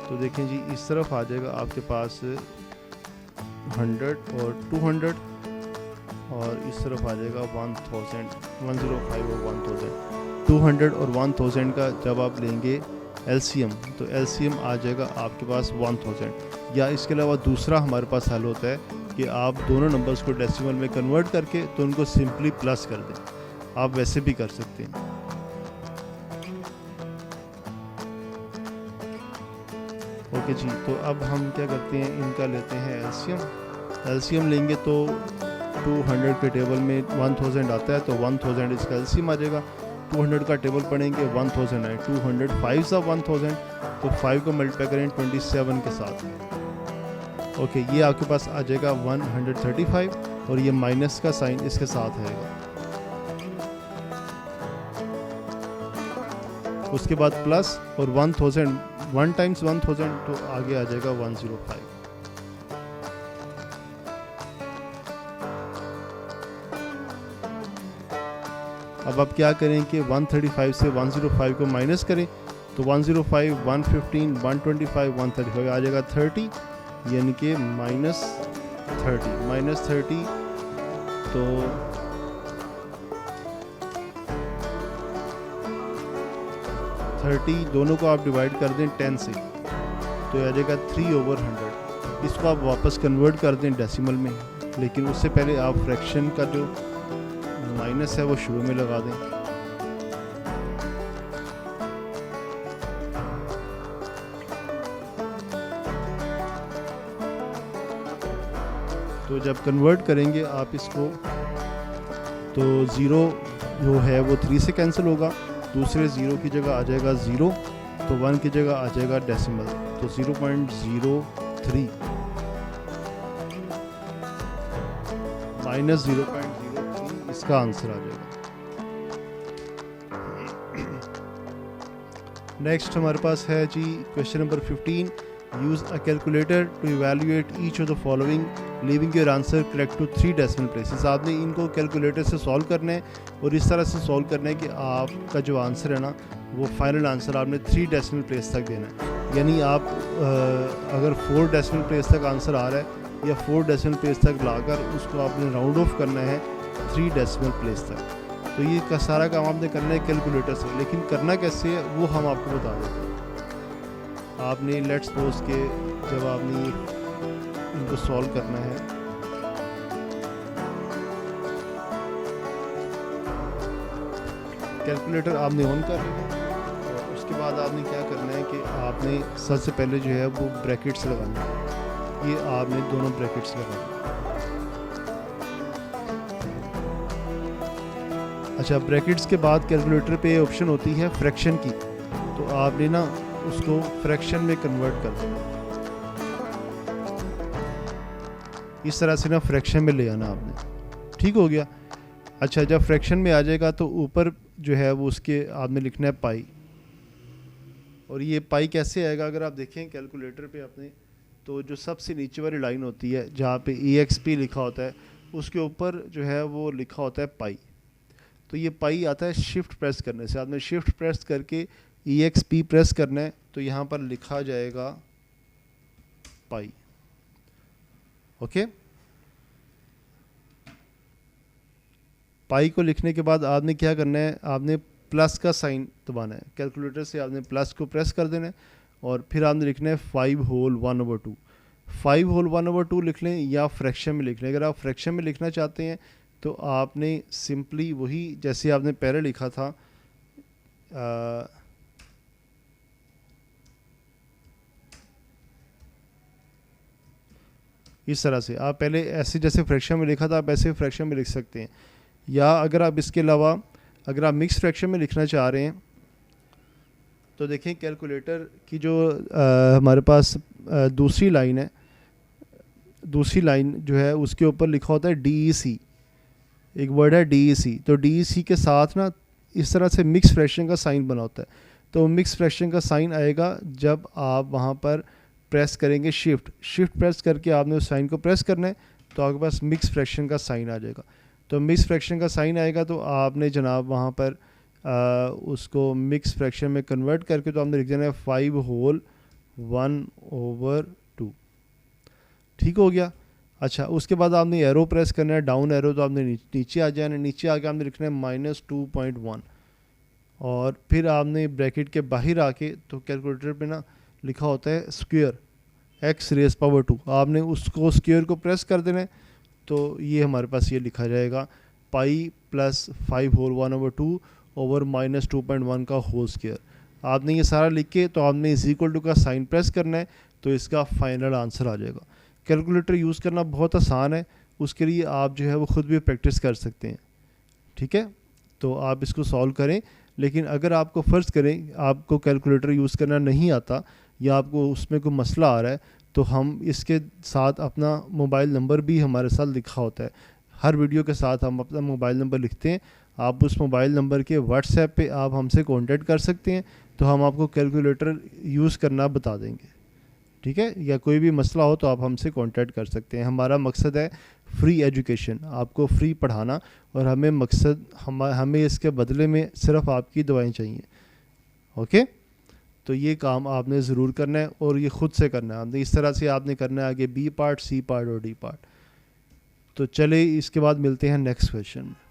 तो देखें जी, इस तरफ आ जाएगा आपके पास 100 और 200 और इस तरफ आ जाएगा 1000, 105 और 1000। 200 और 1000 का जब आप लेंगे LCM तो LCM आ जाएगा आपके पास 1000। या इसके अलावा दूसरा हमारे पास हल होता है कि आप दोनों नंबर्स को डेसिमल में कन्वर्ट करके तो उनको सिंपली प्लस कर दें। आप वैसे भी कर सकते हैं। ओके जी, तो अब हम क्या करते हैं, इनका लेते हैं LCM लेंगे तो 200 के टेबल में 1000 आता है तो 1000 इसका LCM आ जाएगा। 200 का टेबल पढ़ेंगे 1000 है, 200 5 सा 1000 तो 5 को मल्टीप्लाई करें 27 के साथ। ओके, ये आपके पास आ जाएगा 135 और ये माइनस का साइन इसके साथ आएगा। उसके बाद प्लस और 1000 1 टाइम्स 1000 तो आगे आ जाएगा 105। अब आप क्या करें कि 135 से 105 को माइनस करें तो 105 115 125 135 आ जाएगा 30, यानी कि -30 तो 30 दोनों को आप डिवाइड कर दें 10 से तो आ जाएगा 3/100। इसको आप वापस कन्वर्ट कर दें डेसिमल में, लेकिन उससे पहले आप फ्रैक्शन का जो माइनस है वो शुरू में लगा दें। तो जब कन्वर्ट करेंगे आप इसको तो 0 जो है वो 3 से कैंसिल होगा, दूसरे 0 की जगह आ जाएगा 0 तो 1 की जगह आ जाएगा डेसिमल तो 0.03 माइनस 0.03 इसका आंसर आ जाएगा। नेक्स्ट हमारे पास है जी question number 15। Use a calculator to evaluate each of the following leaving your answer correct to 3 decimal places. आपने इनको कैलकुलेटर से सॉल्व करना है और इस तरह से सॉल्व करना है कि आपका जो आंसर है ना वो फाइनल आंसर आपने 3 डेसिमल प्लेस तक देना है। यानी आप अगर 4 डेसिमल प्लेस तक आंसर आ रहा है या 4 डेसिमल प्लेस तक लाकर उसको आपने राउंड ऑफ करना है 3 डेसिमल प्लेस तक। तो ये का सारा काम आपने करना है कैलकुलेटर से, लेकिन करना कैसे है वो हम आपको बता देते हैं। आपने लेट्स सपोज के जब आपने इनको सॉल्व करना है कैलकुलेटर आपने ऑन कर लेना है और उसके बाद आपने क्या करना है कि आपने सबसे पहले जो है वो ब्रैकेट्स लगाना है। ये आपने दोनों ब्रैकेट्स लगाने। अच्छा, ब्रैकेट्स के बाद कैलकुलेटर पे ऑप्शन होती है फ्रैक्शन की, तो आपने ना उसको फ्रैक्शन में कन्वर्ट कर देना। इस तरह से ना फ्रैक्शन में ले आना आपने। ठीक हो गया। अच्छा, जब फ्रैक्शन में आ जाएगा तो ऊपर जो है वो उसके आपने लिखना है पाई। और ये पाई कैसे आएगा, अगर आप देखें कैलकुलेटर पे अपने तो जो सबसे नीचे वाली लाइन होती है जहाँ पे EXP लिखा होता है उसके ऊपर जो है वो लिखा होता है पाई। तो ये पाई आता है शिफ्ट प्रेस करने से। आपने शिफ्ट प्रेस करके EXP प्रेस करना है तो यहाँ पर लिखा जाएगा पाई। ओके, पाई को लिखने के बाद आपने क्या करना है, आपने प्लस का साइन दबाना है। कैलकुलेटर से आपने प्लस को प्रेस कर देना है और फिर आपने लिखना है 5 होल 1/2। 5 होल 1/2 लिख लें या फ्रैक्शन में लिख लें। अगर आप फ्रैक्शन में लिखना चाहते हैं तो आपने सिंपली वही जैसे आपने पहले लिखा था इस तरह से आप पहले ऐसे जैसे फ्रैक्शन में लिखा था आप ऐसे फ्रैक्शन में लिख सकते हैं। या अगर आप इसके अलावा अगर आप मिक्स फ्रैक्शन में लिखना चाह रहे हैं तो देखें कैलकुलेटर की जो हमारे पास दूसरी लाइन है, दूसरी लाइन जो है उसके ऊपर लिखा होता है DEC। एक वर्ड है DEC, तो DEC के साथ ना इस तरह से मिक्स फ्रैक्शन का साइन बना होता है। तो मिक्स फ्रैक्शन का साइन आएगा जब आप वहाँ पर प्रेस करेंगे शिफ्ट प्रेस करके आपने उस साइन को प्रेस करना है तो आपके पास मिक्स फ्रैक्शन का साइन आ जाएगा। तो मिक्स फ्रैक्शन का साइन आएगा तो आपने जनाब वहाँ पर उसको मिक्स फ्रैक्शन में कन्वर्ट करके तो आपने लिख देना है 5 होल 1/2। ठीक हो गया। अच्छा, उसके बाद आपने एरो प्रेस करना है, डाउन एरो, तो आपने नीचे आ जाना है। नीचे आके आपने लिखना है -2.1 और फिर आपने ब्रैकेट के बाहर आके तो कैलकुलेटर पे ना लिखा होता है स्क्वायर x रेज़ पावर 2, आपने उसको स्क्वायर को प्रेस कर देना है तो ये हमारे पास ये लिखा जाएगा पाई प्लस 5 होल 1/2 ओवर -2.1 का होल स्क्वायर। आपने ये सारा लिख के तो आपने इज इक्वल टू का साइन प्रेस करना है तो इसका फाइनल आंसर आ जाएगा। कैलकुलेटर यूज़ करना बहुत आसान है, उसके लिए आप जो है वो ख़ुद भी प्रैक्टिस कर सकते हैं। ठीक है, तो आप इसको सॉल्व करें। लेकिन अगर आपको फ़र्ज़ करें आपको कैलकुलेटर यूज़ करना नहीं आता या आपको उसमें कोई मसला आ रहा है तो हम इसके साथ अपना मोबाइल नंबर भी हमारे साथ लिखा होता है। हर वीडियो के साथ हम अपना मोबाइल नंबर लिखते हैं, आप उस मोबाइल नंबर के व्हाट्सएप पे आप हमसे कांटेक्ट कर सकते हैं, तो हम आपको कैलकुलेटर यूज़ करना बता देंगे। ठीक है, या कोई भी मसला हो तो आप हमसे कांटेक्ट कर सकते हैं। हमारा मकसद है फ्री एजुकेशन, आपको फ्री पढ़ाना, और हमें इसके बदले में सिर्फ आपकी दुआएं चाहिए। ओके, तो ये काम आपने ज़रूर करना है और ये ख़ुद से करना है। आपने इस तरह से आपने करना है आगे बी पार्ट, सी पार्ट और डी पार्ट। तो चले इसके बाद मिलते हैं नेक्स्ट क्वेश्चन में।